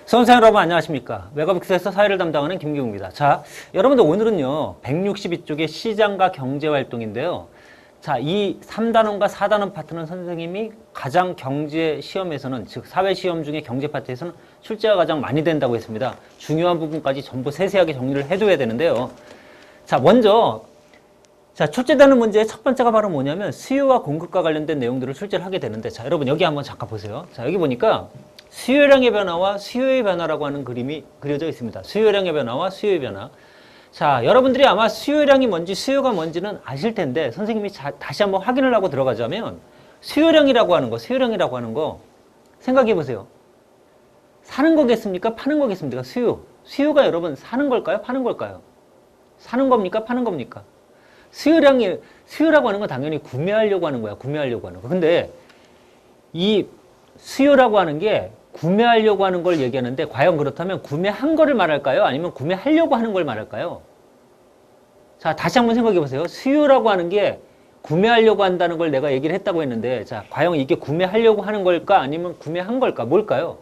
수험생 여러분 안녕하십니까. 메가북스에서 사회를 담당하는 김기웅입니다. 자, 여러분들 오늘은요 162쪽의 시장과 경제활동인데요. 자, 이 3단원과 4단원 파트는 선생님이 가장 경제 시험에서는, 즉 사회시험 중에 경제 파트에서는 출제가 가장 많이 된다고 했습니다. 중요한 부분까지 전부 세세하게 정리를 해줘야 되는데요. 자, 먼저 출제되는 문제의 첫 번째가 바로 뭐냐면 수요와 공급과 관련된 내용들을 출제를 하게 되는데, 자, 여러분 여기 한번 잠깐 보세요. 자, 여기 보니까 수요량의 변화와 수요의 변화라고 하는 그림이 그려져 있습니다. 수요량의 변화와 수요의 변화. 자, 여러분들이 아마 수요량이 뭔지 수요가 뭔지는 아실 텐데 선생님이 다시 한번 확인을 하고 들어가자면 수요량이라고 하는 거 생각해 보세요. 사는 거겠습니까? 파는 거겠습니까? 수요가 여러분 사는 걸까요? 파는 걸까요? 사는 겁니까? 파는 겁니까? 수요라고 하는 건 당연히 구매하려고 하는 거야. 구매하려고 하는 거. 근데 이 수요라고 하는 게 구매하려고 하는 걸 얘기하는데, 과연 그렇다면 구매한 거를 말할까요? 아니면 구매하려고 하는 걸 말할까요? 자, 다시 한번 생각해 보세요. 수요라고 하는 게 구매하려고 한다는 걸 내가 얘기를 했다고 했는데, 자, 과연 이게 구매하려고 하는 걸까? 아니면 구매한 걸까? 뭘까요?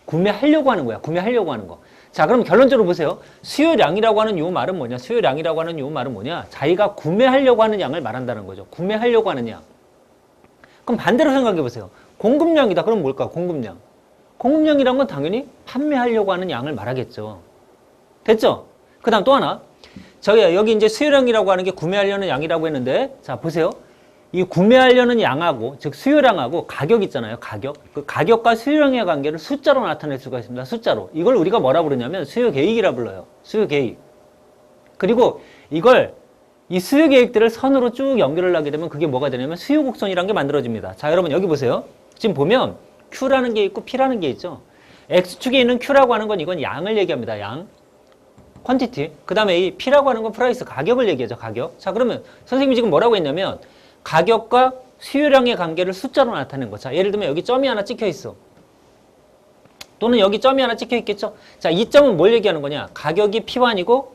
구매하려고 하는 거야. 구매하려고 하는 거. 자, 그럼 결론적으로 보세요. 수요량이라고 하는 요 말은 뭐냐? 수요량이라고 하는 요 말은 뭐냐? 자기가 구매하려고 하는 양을 말한다는 거죠. 구매하려고 하는 양. 그럼 반대로 생각해 보세요. 공급량이다. 그럼 뭘까? 공급량. 공급량이란 건 당연히 판매하려고 하는 양을 말하겠죠. 됐죠? 그 다음 또 하나. 여기 이제 수요량이라고 하는 게 구매하려는 양이라고 했는데, 자, 보세요. 이 구매하려는 양하고, 즉 수요량하고 가격 있잖아요. 가격. 그 가격과 수요량의 관계를 숫자로 나타낼 수가 있습니다. 숫자로. 이걸 우리가 뭐라 부르냐면 수요계획이라 불러요. 수요계획. 그리고 이 수요계획들을 선으로 쭉 연결을 하게 되면 그게 뭐가 되냐면 수요곡선이라는 게 만들어집니다. 자, 여러분 여기 보세요. 지금 보면 Q라는 게 있고 P라는 게 있죠. X축에 있는 Q라고 하는 건 이건 양을 얘기합니다. 양. 퀀티티. 그 다음에 이 P라고 하는 건 프라이스, 가격을 얘기하죠. 가격. 자, 그러면 선생님이 지금 뭐라고 했냐면 가격과 수요량의 관계를 숫자로 나타낸 거. 자, 예를 들면 여기 점이 하나 찍혀 있어. 또는 여기 점이 하나 찍혀 있겠죠. 자, 이 점은 뭘 얘기하는 거냐? 가격이 P1이고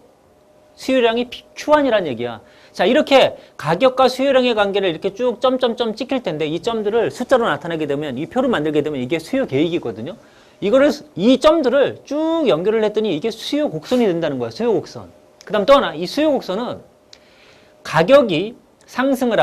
수요량이 Q1이란 얘기야. 자, 이렇게 가격과 수요량의 관계를 이렇게 쭉 점점점 찍힐 텐데, 이 점들을 숫자로 나타내게 되면, 이 표를 만들게 되면 이게 수요 계획이거든요. 이 점들을 쭉 연결을 했더니 이게 수요 곡선이 된다는 거야. 수요 곡선. 그 다음 또 하나, 이 수요 곡선은 가격이 상승을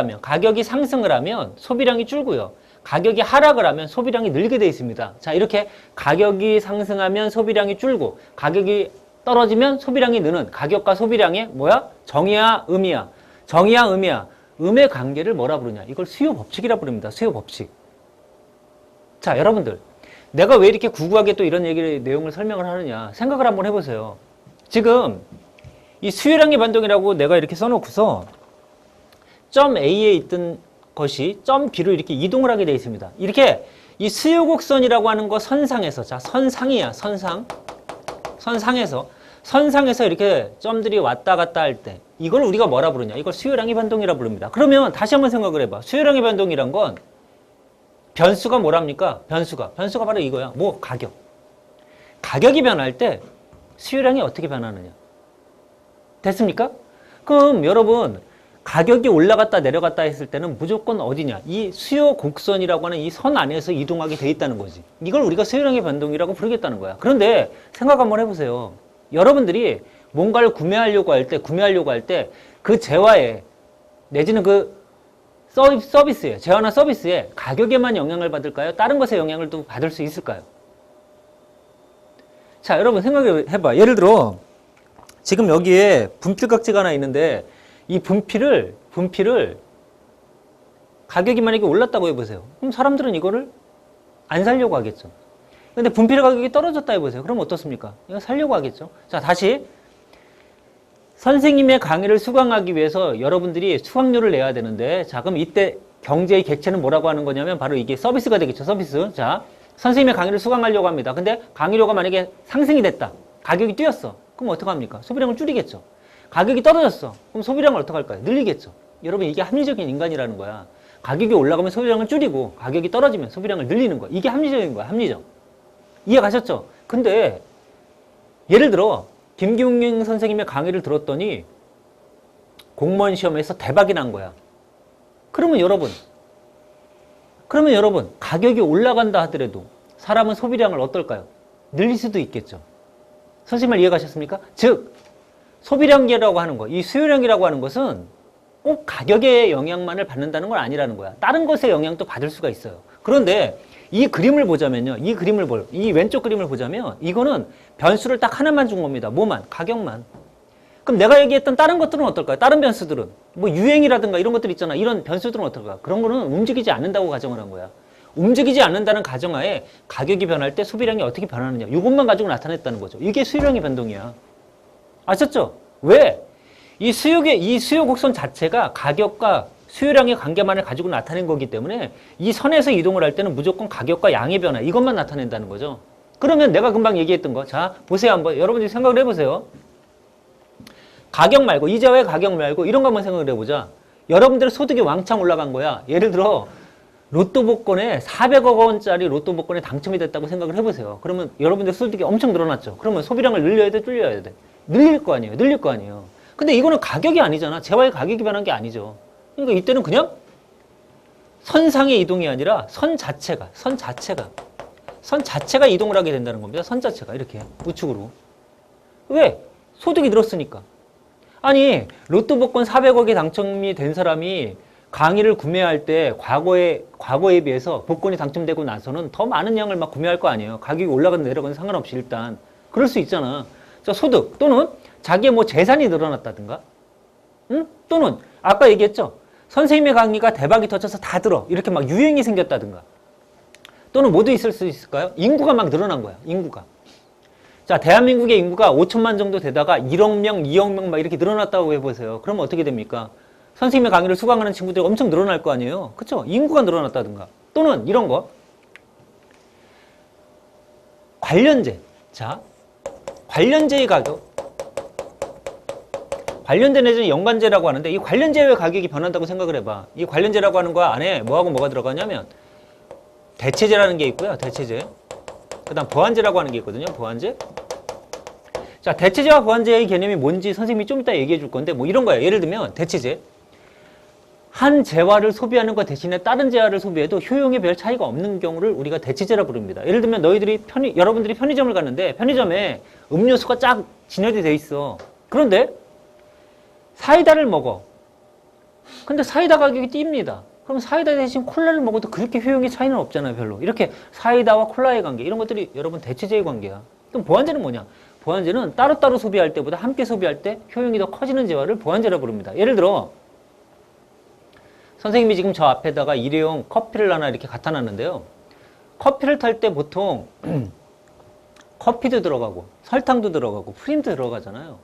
하면 소비량이 줄고요. 가격이 하락을 하면 소비량이 늘게 돼 있습니다. 자, 이렇게 가격이 상승하면 소비량이 줄고, 가격이 떨어지면 소비량이 느는, 가격과 소비량의 뭐야? 정의야, 음이야. 정의야, 음이야. 음의 관계를 뭐라 부르냐? 이걸 수요 법칙이라 부릅니다. 수요 법칙. 자, 여러분들, 내가 왜 이렇게 구구하게 또 이런 내용을 설명을 하느냐? 생각을 한번 해보세요. 지금 이 수요량의 변동이라고 내가 이렇게 써놓고서 점 A에 있던 것이 점 B로 이렇게 이동을 하게 되어 있습니다. 이렇게 이 수요곡선이라고 하는 거 선상에서, 자, 선상이야, 선상에서 이렇게 점들이 왔다 갔다 할 때 이걸 우리가 뭐라 부르냐? 이걸 수요량의 변동이라 부릅니다. 그러면 다시 한번 생각을 해봐. 수요량의 변동이란 건 변수가 뭐랍니까? 변수가 바로 이거야. 뭐? 가격. 가격이 변할 때 수요량이 어떻게 변하느냐? 됐습니까? 그럼 여러분, 가격이 올라갔다 내려갔다 했을 때는 무조건 어디냐? 이 수요 곡선이라고 하는 이 선 안에서 이동하게 돼 있다는 거지. 이걸 우리가 수요량의 변동이라고 부르겠다는 거야. 그런데 생각 한번 해보세요. 여러분들이 뭔가를 구매하려고 할 때 그 재화에, 내지는 그 서비스에, 재화나 서비스에 가격에만 영향을 받을까요? 다른 것에 영향을 또 받을 수 있을까요? 자, 여러분 생각해봐. 예를 들어 지금 여기에 분필각지가 하나 있는데, 이 분필을 가격이 만약에 올랐다고 해보세요. 그럼 사람들은 이거를 안 사려고 하겠죠. 근데 분필 가격이 떨어졌다 해보세요. 그럼 어떻습니까? 이거 사려고 하겠죠. 자, 다시 선생님의 강의를 수강하기 위해서 여러분들이 수강료를 내야 되는데, 자, 그럼 이때 경제의 객체는 뭐라고 하는 거냐면 바로 이게 서비스가 되겠죠. 서비스. 자, 선생님의 강의를 수강하려고 합니다. 근데 강의료가 만약에 상승이 됐다. 가격이 뛰었어. 그럼 어떡합니까? 소비량을 줄이겠죠. 가격이 떨어졌어. 그럼 소비량을 어떡할까요? 늘리겠죠. 여러분, 이게 합리적인 인간이라는 거야. 가격이 올라가면 소비량을 줄이고, 가격이 떨어지면 소비량을 늘리는 거야. 이게 합리적인 거야. 합리적. 이해 가셨죠? 근데 예를 들어 김기웅 선생님의 강의를 들었더니 공무원 시험에서 대박이 난 거야. 그러면 여러분 가격이 올라간다 하더라도 사람은 소비량을 어떨까요? 늘릴 수도 있겠죠. 선생님 말 이해가셨습니까? 즉 소비량이라고 하는 거, 이 수요량이라고 하는 것은 꼭 가격의 영향만을 받는다는 건 아니라는 거야. 다른 것의 영향도 받을 수가 있어요. 그런데 이 그림을 보자면요. 이 왼쪽 그림을 보자면 이거는 변수를 딱 하나만 준 겁니다. 뭐만? 가격만. 그럼 내가 얘기했던 다른 것들은 어떨까요? 다른 변수들은 뭐 유행이라든가 이런 것들 있잖아. 이런 변수들은 어떨까? 그런 거는 움직이지 않는다고 가정을 한 거야. 움직이지 않는다는 가정하에 가격이 변할 때 소비량이 어떻게 변하느냐. 이것만 가지고 나타냈다는 거죠. 이게 수요량의 변동이야. 아셨죠? 왜? 이 수요 곡선 자체가 가격과 수요량의 관계만을 가지고 나타낸 거기 때문에 이 선에서 이동을 할 때는 무조건 가격과 양의 변화 이것만 나타낸다는 거죠. 그러면 내가 금방 얘기했던 거, 자 보세요 한번 여러분들이 생각을 해보세요. 가격 말고 이자의 가격 말고 이런 거 한번 생각을 해보자. 여러분들의 소득이 왕창 올라간 거야. 예를 들어 로또 복권에 400억 원짜리 로또 복권에 당첨이 됐다고 생각을 해보세요. 그러면 여러분들 소득이 엄청 늘어났죠. 그러면 소비량을 늘려야 돼, 줄여야 돼? 늘릴 거 아니에요. 근데 이거는 가격이 아니잖아. 재화의 가격이 변한 게 아니죠. 그러니까 이때는 그냥 선상의 이동이 아니라 선 자체가 이동을 하게 된다는 겁니다. 선 자체가 이렇게 우측으로. 왜? 소득이 늘었으니까. 아니 로또 복권 400억에 당첨이 된 사람이 강의를 구매할 때 과거에 비해서 복권이 당첨되고 나서는 더 많은 양을 막 구매할 거 아니에요. 가격이 올라가든 내려가든 상관없이 일단 그럴 수 있잖아. 자, 소득 또는 자기의 뭐 재산이 늘어났다든가, 또는 아까 얘기했죠. 선생님의 강의가 대박이 터져서 다 들어 이렇게 막 유행이 생겼다든가, 또는 모두 있을 수 있을까요? 인구가 막 늘어난 거야. 인구가. 자, 대한민국의 인구가 5천만 정도 되다가 1억 명, 2억 명 막 이렇게 늘어났다고 해보세요. 그러면 어떻게 됩니까? 선생님의 강의를 수강하는 친구들이 엄청 늘어날 거 아니에요. 그쵸? 인구가 늘어났다든가. 또는 이런 거. 관련제. 자, 관련제의 가격. 관련제 내지는 연관제라고 하는데 이 관련제의 가격이 변한다고 생각을 해봐. 이 관련제라고 하는 거 안에 뭐하고 뭐가 들어가냐면 대체제라는 게 있고요. 대체제. 그 다음 보완제라고 하는 게 있거든요. 보완제. 자, 대체제와 보완제의 개념이 뭔지 선생님이 좀 이따 얘기해 줄 건데 뭐 이런 거예요. 예를 들면 대체제. 한 재화를 소비하는 것 대신에 다른 재화를 소비해도 효용에 별 차이가 없는 경우를 우리가 대체제라 부릅니다. 예를 들면 여러분들이 편의점을 갔는데 편의점에 음료수가 쫙 진열이 돼 있어. 그런데 사이다를 먹어. 근데 사이다 가격이 뜁니다. 그럼 사이다 대신 콜라를 먹어도 그렇게 효용의 차이는 없잖아요, 별로. 이렇게 사이다와 콜라의 관계, 이런 것들이 여러분 대체제의 관계야. 그럼 보완제는 뭐냐? 보완제는 따로따로 소비할 때보다 함께 소비할 때 효용이 더 커지는 재화를 보완제라 부릅니다. 예를 들어 선생님이 지금 저 앞에다가 일회용 커피를 하나 이렇게 갖다 놨는데요. 커피를 탈 때 보통 커피도 들어가고 설탕도 들어가고 프림도 들어가잖아요.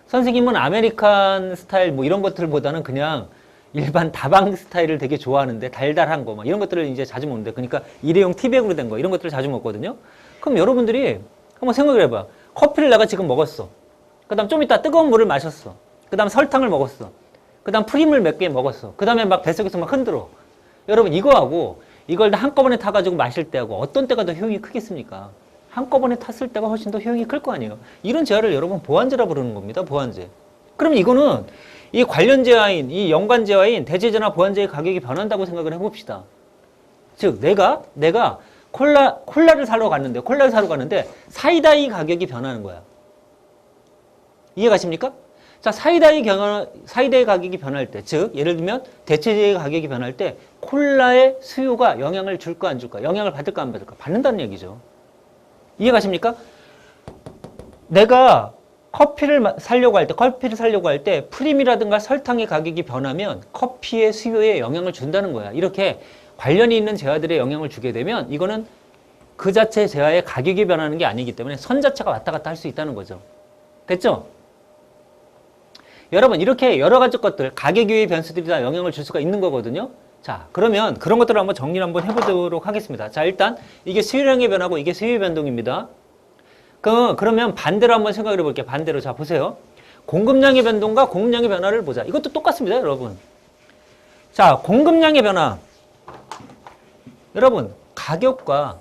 선생님은 아메리칸 스타일 뭐 이런 것들보다는 그냥 일반 다방 스타일을 되게 좋아하는데 달달한 거 막 이런 것들을 이제 자주 먹는데, 그러니까 일회용 티백으로 된 거 이런 것들을 자주 먹거든요. 그럼 여러분들이 한번 생각을 해봐. 커피를 내가 지금 먹었어. 그 다음 좀 이따 뜨거운 물을 마셨어. 그 다음 설탕을 먹었어. 그 다음 프림을 몇 개 먹었어. 그 다음에 막 뱃속에서 막 흔들어. 여러분 이거하고 이걸 다 한꺼번에 타가지고 마실 때하고 어떤 때가 더 효용이 크겠습니까? 한꺼번에 탔을 때가 훨씬 더 효용이 클 거 아니에요. 이런 재화를 여러분 보완제라 부르는 겁니다. 보완제. 그럼 이거는 이 관련제화인, 이 연관제화인 대체제나 보완제의 가격이 변한다고 생각을 해봅시다. 즉 내가 콜라를 사러 갔는데 사이다의 가격이 변하는 거야. 이해가십니까? 자, 사이다의 가격이 변할 때, 즉 예를 들면 대체제의 가격이 변할 때 콜라의 수요가 영향을 줄까 안 줄까? 영향을 받을까 안 받을까? 받는다는 얘기죠. 이해가십니까? 내가 커피를 사려고 할 때 프림이라든가 설탕의 가격이 변하면 커피의 수요에 영향을 준다는 거야. 이렇게 관련이 있는 재화들에 영향을 주게 되면 이거는 그 자체 재화의 가격이 변하는 게 아니기 때문에 선 자체가 왔다 갔다 할 수 있다는 거죠. 됐죠? 여러분 이렇게 여러 가지 것들, 가격 유의 변수들이 다 영향을 줄 수가 있는 거거든요. 자, 그러면 그런 것들을 한번 정리를 한번 해보도록 하겠습니다. 자, 일단 이게 수요량의 변화고 이게 수요의 변동입니다. 그러면 반대로 한번 생각을 해볼게요. 반대로. 자, 보세요. 공급량의 변동과 공급량의 변화를 보자. 이것도 똑같습니다, 여러분. 자, 공급량의 변화. 여러분, 가격과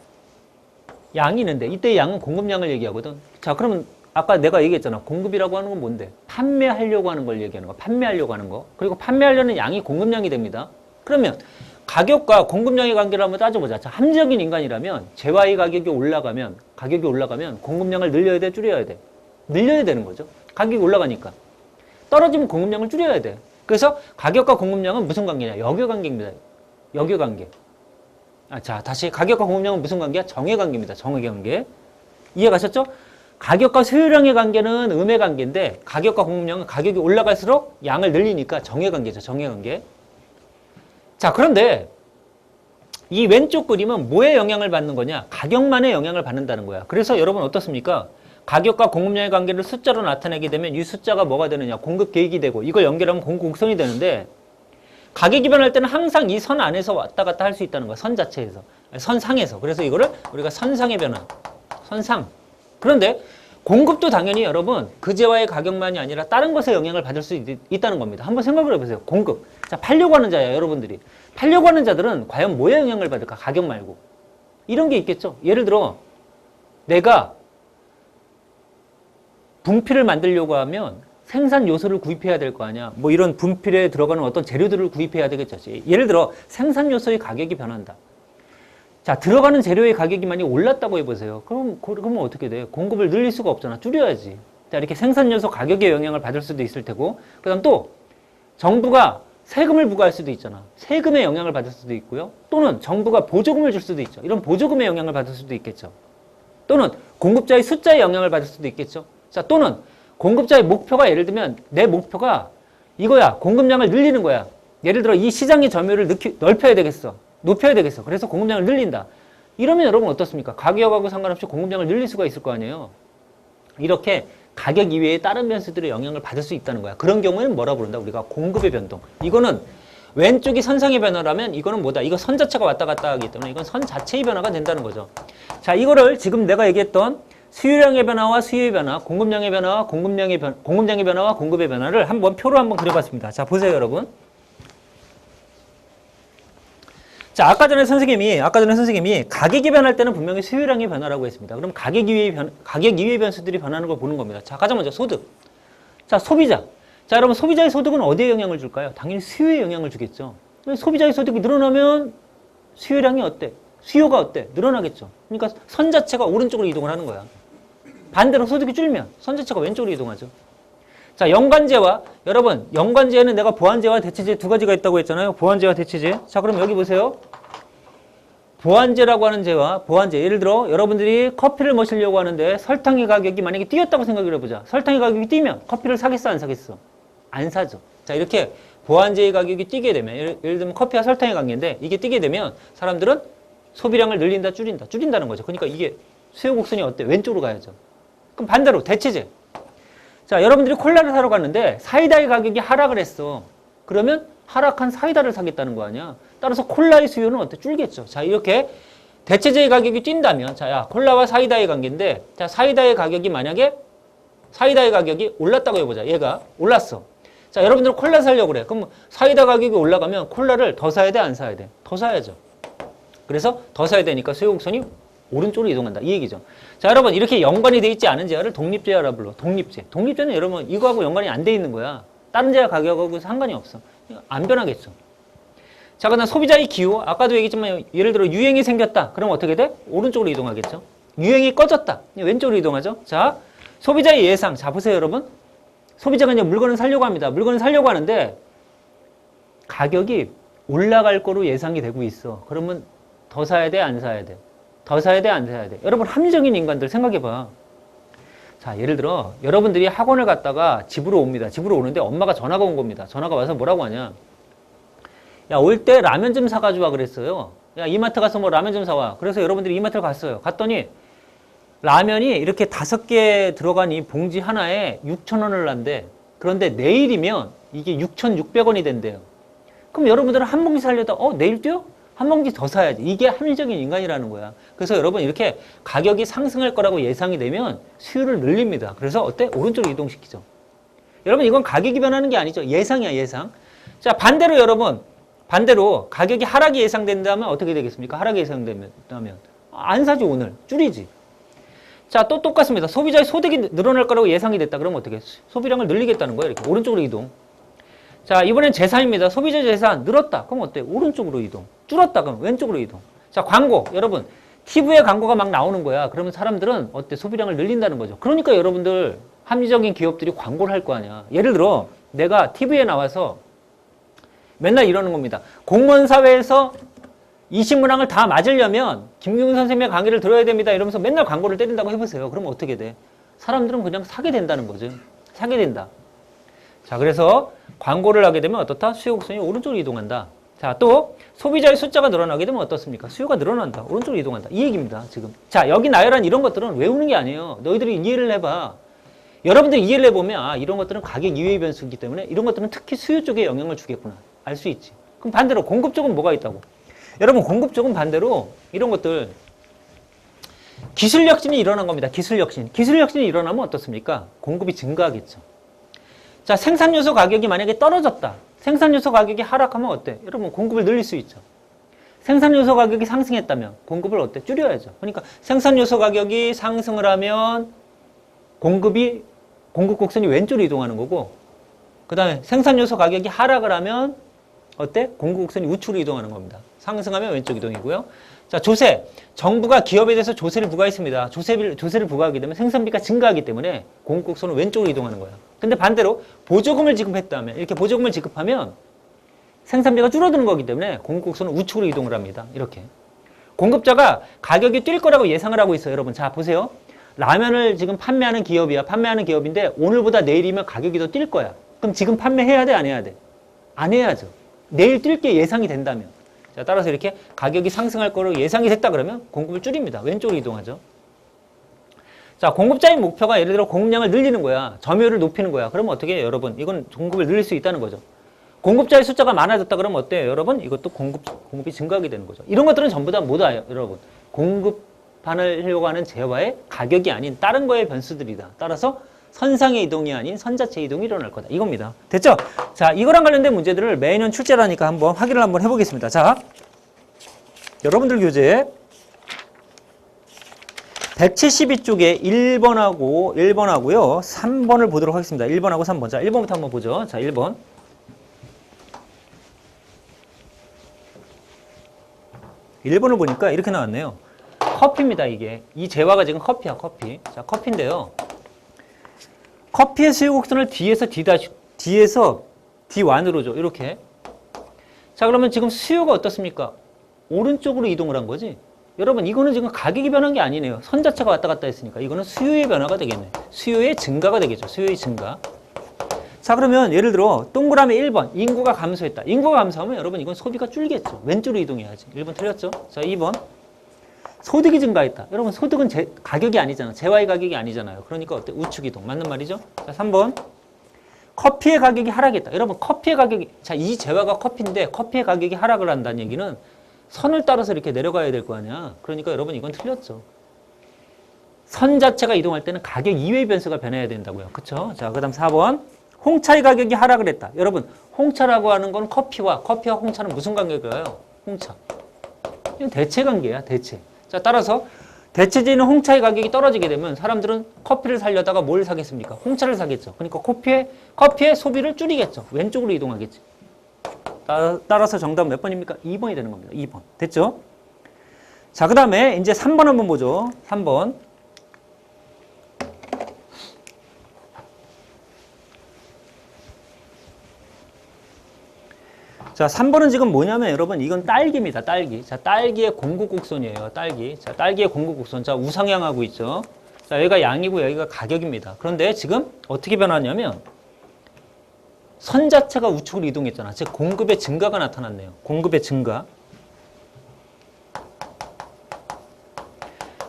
양이 있는데 이때 양은 공급량을 얘기하거든. 자, 그러면 아까 내가 얘기했잖아. 공급이라고 하는 건 뭔데? 판매하려고 하는 걸 얘기하는 거. 판매하려고 하는 거. 그리고 판매하려는 양이 공급량이 됩니다. 그러면 가격과 공급량의 관계를 한번 따져보자. 자, 합리적인 인간이라면 재화의 가격이 올라가면 공급량을 늘려야 돼, 줄여야 돼? 늘려야 되는 거죠. 가격이 올라가니까. 떨어지면 공급량을 줄여야 돼. 그래서 가격과 공급량은 무슨 관계냐? 역여관계입니다. 역여관계. 자, 다시 가격과 공급량은 무슨 관계야? 정해관계입니다. 정해관계. 이해 가셨죠? 가격과 수요량의 관계는 음의 관계인데 가격과 공급량은 가격이 올라갈수록 양을 늘리니까 정해관계죠. 정해관계. 자, 그런데 이 왼쪽 그림은 뭐에 영향을 받는 거냐? 가격만에 영향을 받는다는 거야. 그래서 여러분 어떻습니까? 가격과 공급량의 관계를 숫자로 나타내게 되면 이 숫자가 뭐가 되느냐? 공급 계획이 되고 이걸 연결하면 공급 곡선이 되는데 가격이 변할 때는 항상 이 선 안에서 왔다 갔다 할 수 있다는 거야. 선 자체에서. 선상에서. 그래서 이거를 우리가 선상의 변화. 선상. 그런데 공급도 당연히 여러분 그제와의 가격만이 아니라 다른 것에 영향을 받을 수 있다는 겁니다. 한번 생각을 해보세요. 공급. 자, 팔려고 하는 자야, 여러분들이. 팔려고 하는 자들은 과연 뭐에 영향을 받을까? 가격 말고. 이런 게 있겠죠. 예를 들어 내가 분필을 만들려고 하면 생산 요소를 구입해야 될 거 아니야. 뭐 이런 분필에 들어가는 어떤 재료들을 구입해야 되겠죠. 예를 들어 생산 요소의 가격이 변한다. 자, 들어가는 재료의 가격이 많이 올랐다고 해보세요. 그러면 어떻게 돼? 공급을 늘릴 수가 없잖아. 줄여야지. 자, 이렇게 생산 요소 가격에 영향을 받을 수도 있을 테고, 그 다음 또 정부가 세금을 부과할 수도 있잖아. 세금에 영향을 받을 수도 있고요. 또는 정부가 보조금을 줄 수도 있죠. 이런 보조금에 영향을 받을 수도 있겠죠. 또는 공급자의 숫자에 영향을 받을 수도 있겠죠. 자, 또는 공급자의 목표가 예를 들면 내 목표가 이거야. 공급량을 늘리는 거야. 예를 들어 이 시장의 점유율을 넓혀야 되겠어. 높여야 되겠어. 그래서 공급량을 늘린다. 이러면 여러분 어떻습니까? 가격하고 상관없이 공급량을 늘릴 수가 있을 거 아니에요. 이렇게 가격 이외에 다른 변수들의 영향을 받을 수 있다는 거야. 그런 경우에는 뭐라 부른다? 우리가 공급의 변동. 이거는 왼쪽이 선상의 변화라면 이거는 뭐다? 이거 선 자체가 왔다 갔다 하기 때문에 이건 선 자체의 변화가 된다는 거죠. 자, 이거를 지금 내가 얘기했던 수요량의 변화와 수요의 변화, 공급량의 변화와 공급량의 변화와 공급의 변화를 한번 표로 한번 그려봤습니다. 자, 보세요, 여러분. 자, 아까 전에 선생님이 가격이 변할 때는 분명히 수요량의 변화라고 했습니다. 그럼 가격 이외의 변수들이 변하는 걸 보는 겁니다. 자, 가장 먼저 소득. 자, 소비자. 자, 여러분 소비자의 소득은 어디에 영향을 줄까요? 당연히 수요에 영향을 주겠죠. 소비자의 소득이 늘어나면 수요량이 어때? 수요가 어때? 늘어나겠죠. 그러니까 선 자체가 오른쪽으로 이동을 하는 거야. 반대로 소득이 줄면 선 자체가 왼쪽으로 이동하죠. 자, 연관제와 여러분 연관제에는 내가 보완제와 대체제 두 가지가 있다고 했잖아요. 보완제와 대체제. 자, 그럼 여기 보세요. 보완제라고 하는 제와 보완제. 예를 들어 여러분들이 커피를 마시려고 하는데 설탕의 가격이 만약에 뛰었다고 생각을 해보자. 설탕의 가격이 뛰면 커피를 사겠어, 안 사겠어? 안 사죠. 자, 이렇게 보완제의 가격이 뛰게 되면 예를 들면 커피와 설탕의 관계인데 이게 뛰게 되면 사람들은 소비량을 늘린다, 줄인다는 거죠. 그러니까 이게 수요 곡선이 어때? 왼쪽으로 가야죠. 그럼 반대로 대체제. 자, 여러분들이 콜라를 사러 갔는데 사이다의 가격이 하락을 했어. 그러면 하락한 사이다를 사겠다는 거 아니야. 따라서 콜라의 수요는 어때? 줄겠죠. 자, 이렇게 대체제의 가격이 뛴다면, 자, 야, 콜라와 사이다의 관계인데, 자, 사이다의 가격이 올랐다고 해보자. 얘가 올랐어. 자, 여러분들 콜라 사려고 그래. 그럼 사이다 가격이 올라가면 콜라를 더 사야 돼, 안 사야 돼? 더 사야죠. 그래서 더 사야 되니까 수요 곡선이 오른쪽으로 이동한다. 이 얘기죠. 자, 여러분 이렇게 연관이 돼 있지 않은 제어를 독립제어라 불러. 독립제. 독립제는 여러분 이거하고 연관이 안 돼 있는 거야. 다른 제어 가격하고 상관이 없어. 안 변하겠죠. 자, 그다음 소비자의 기호. 아까도 얘기했지만 예를 들어 유행이 생겼다. 그럼 어떻게 돼? 오른쪽으로 이동하겠죠. 유행이 꺼졌다. 왼쪽으로 이동하죠. 자, 소비자의 예상. 자, 보세요, 여러분. 소비자가 이제 물건을 사려고 합니다. 물건을 사려고 하는데 가격이 올라갈 거로 예상이 되고 있어. 그러면 더 사야 돼, 안 사야 돼? 더 사야 돼, 안 사야 돼? 여러분 합리적인 인간들 생각해봐. 자, 예를 들어 여러분들이 학원을 갔다가 집으로 옵니다. 집으로 오는데 엄마가 전화가 온 겁니다. 전화가 와서 뭐라고 하냐? 야, 올 때 라면 좀 사가지고 와 그랬어요. 야, 이마트 가서 뭐 라면 좀 사와. 그래서 여러분들이 이마트를 갔어요. 갔더니 라면이 이렇게 5개 들어간 이 봉지 하나에 6,000원을 한대. 그런데 내일이면 이게 6,600원이 된대요. 그럼 여러분들은 한 봉지 사려다 내일 뛰어? 한 봉지 더 사야지. 이게 합리적인 인간이라는 거야. 그래서 여러분 이렇게 가격이 상승할 거라고 예상이 되면 수요를 늘립니다. 그래서 어때? 오른쪽으로 이동시키죠. 여러분 이건 가격이 변하는 게 아니죠. 예상이야, 예상. 자, 반대로 여러분, 가격이 하락이 예상된다면 어떻게 되겠습니까? 하락이 예상된다면 안 사지, 오늘. 줄이지. 자, 또 똑같습니다. 소비자의 소득이 늘어날 거라고 예상이 됐다. 그러면 어떻게? 소비량을 늘리겠다는 거예요. 이렇게 오른쪽으로 이동. 자, 이번엔 재산입니다. 소비자 재산 늘었다. 그럼 어때? 오른쪽으로 이동. 줄었다. 그럼 왼쪽으로 이동. 자, 광고. 여러분, TV에 광고가 막 나오는 거야. 그러면 사람들은 어때? 소비량을 늘린다는 거죠. 그러니까 여러분들 합리적인 기업들이 광고를 할 거 아니야. 예를 들어 내가 TV에 나와서 맨날 이러는 겁니다. 공무원 사회에서 20문항을 다 맞으려면 김경윤 선생님의 강의를 들어야 됩니다. 이러면서 맨날 광고를 때린다고 해보세요. 그러면 어떻게 돼? 사람들은 그냥 사게 된다는 거죠. 사게 된다. 자, 그래서 광고를 하게 되면 어떻다? 수요 곡선이 오른쪽으로 이동한다. 자, 또 소비자의 숫자가 늘어나게 되면 어떻습니까? 수요가 늘어난다. 오른쪽으로 이동한다. 이 얘기입니다, 지금. 자, 여기 나열한 이런 것들은 외우는 게 아니에요. 너희들이 이해를 해봐. 여러분들이 이해를 해보면 아, 이런 것들은 가격 이외의 변수이기 때문에 이런 것들은 특히 수요 쪽에 영향을 주겠구나. 알 수 있지. 그럼 반대로 공급 쪽은 뭐가 있다고? 여러분, 공급 쪽은 반대로 이런 것들 기술 혁신이 일어난 겁니다. 기술 혁신. 기술 혁신이 일어나면 어떻습니까? 공급이 증가하겠죠. 자, 생산 요소 가격이 만약에 떨어졌다. 생산 요소 가격이 하락하면 어때? 여러분, 공급을 늘릴 수 있죠. 생산 요소 가격이 상승했다면 공급을 어때? 줄여야죠. 그러니까 생산 요소 가격이 상승을 하면 공급 곡선이 왼쪽으로 이동하는 거고, 그 다음에 생산 요소 가격이 하락을 하면 어때? 공급 곡선이 우측으로 이동하는 겁니다. 상승하면 왼쪽 이동이고요. 자, 조세. 정부가 기업에 대해서 조세를 부과했습니다. 조세를 부과하게 되면 생산비가 증가하기 때문에 공급 곡선은 왼쪽으로 이동하는 거예요. 근데 반대로 보조금을 지급했다면, 이렇게 보조금을 지급하면 생산비가 줄어드는 거기 때문에 공급 곡선은 우측으로 이동을 합니다. 이렇게. 공급자가 가격이 뛸 거라고 예상을 하고 있어요. 여러분, 자, 보세요. 라면을 지금 판매하는 기업이야. 판매하는 기업인데 오늘보다 내일이면 가격이 더 뛸 거야. 그럼 지금 판매해야 돼? 안 해야 돼? 안 해야죠. 내일 뛸 게 예상이 된다면. 자, 따라서 이렇게 가격이 상승할 거로 예상이 됐다 그러면 공급을 줄입니다. 왼쪽으로 이동하죠. 자, 공급자의 목표가 예를 들어 공급량을 늘리는 거야. 점유율을 높이는 거야. 그러면 어떻게 해요, 여러분? 이건 공급을 늘릴 수 있다는 거죠. 공급자의 숫자가 많아졌다 그러면 어때요, 여러분? 이것도 공급이 증가하게 되는 거죠. 이런 것들은 전부 다 뭐다, 여러분? 공급하려고 하는 재화의 가격이 아닌 다른 거의 변수들이다. 따라서 선상의 이동이 아닌 선자체 이동이 일어날 거다. 이겁니다. 됐죠? 자, 이거랑 관련된 문제들을 매년 출제를 하니까 한번 확인을 한번 해보겠습니다. 자, 여러분들 교재 172쪽에 1번하고요. 3번을 보도록 하겠습니다. 1번하고 3번. 자, 1번부터 한번 보죠. 자, 1번. 1번을 보니까 이렇게 나왔네요. 커피입니다, 이게. 이 재화가 지금 커피야, 커피. 자, 커피인데요. 커피의 수요 곡선을 뒤에서 D1으로 줘. 이렇게. 자, 그러면 지금 수요가 어떻습니까? 오른쪽으로 이동을 한 거지. 여러분, 이거는 지금 가격이 변한 게 아니네요. 선 자체가 왔다 갔다 했으니까. 이거는 수요의 변화가 되겠네. 수요의 증가가 되겠죠. 수요의 증가. 자, 그러면 예를 들어 동그라미 1번. 인구가 감소했다. 인구가 감소하면 여러분 이건 소비가 줄겠죠. 왼쪽으로 이동해야지. 1번 틀렸죠? 자, 2번. 소득이 증가했다. 여러분, 소득은 가격이 아니잖아. 재화의 가격이 아니잖아요. 그러니까 어때? 우측 이동. 맞는 말이죠? 자, 3번. 커피의 가격이 하락했다. 여러분, 커피의 가격이, 자, 이 재화가 커피인데 커피의 가격이 하락을 한다는 얘기는 선을 따라서 이렇게 내려가야 될 거 아니야. 그러니까 여러분, 이건 틀렸죠. 선 자체가 이동할 때는 가격 이외의 변수가 변해야 된다고요. 그쵸? 자, 그 다음 4번. 홍차의 가격이 하락을 했다. 여러분, 홍차라고 하는 건 커피와 홍차는 무슨 관계가요? 홍차. 이건 대체 관계야, 대체. 자, 따라서 대체제는 홍차의 가격이 떨어지게 되면 사람들은 커피를 사려다가 뭘 사겠습니까? 홍차를 사겠죠. 그러니까 커피의 소비를 줄이겠죠. 왼쪽으로 이동하겠지. 따라서 정답 몇 번입니까? 2번이 되는 겁니다. 2번. 됐죠? 자, 그 다음에 이제 3번 한번 보죠. 3번. 자, 3번은 지금 뭐냐면 여러분, 이건 딸기입니다. 딸기. 자, 딸기의 공급 곡선이에요. 딸기. 자, 딸기의 공급 곡선. 자, 우상향하고 있죠. 자, 여기가 양이고 여기가 가격입니다. 그런데 지금 어떻게 변하냐면 선 자체가 우측으로 이동했잖아. 즉 공급의 증가가 나타났네요. 공급의 증가.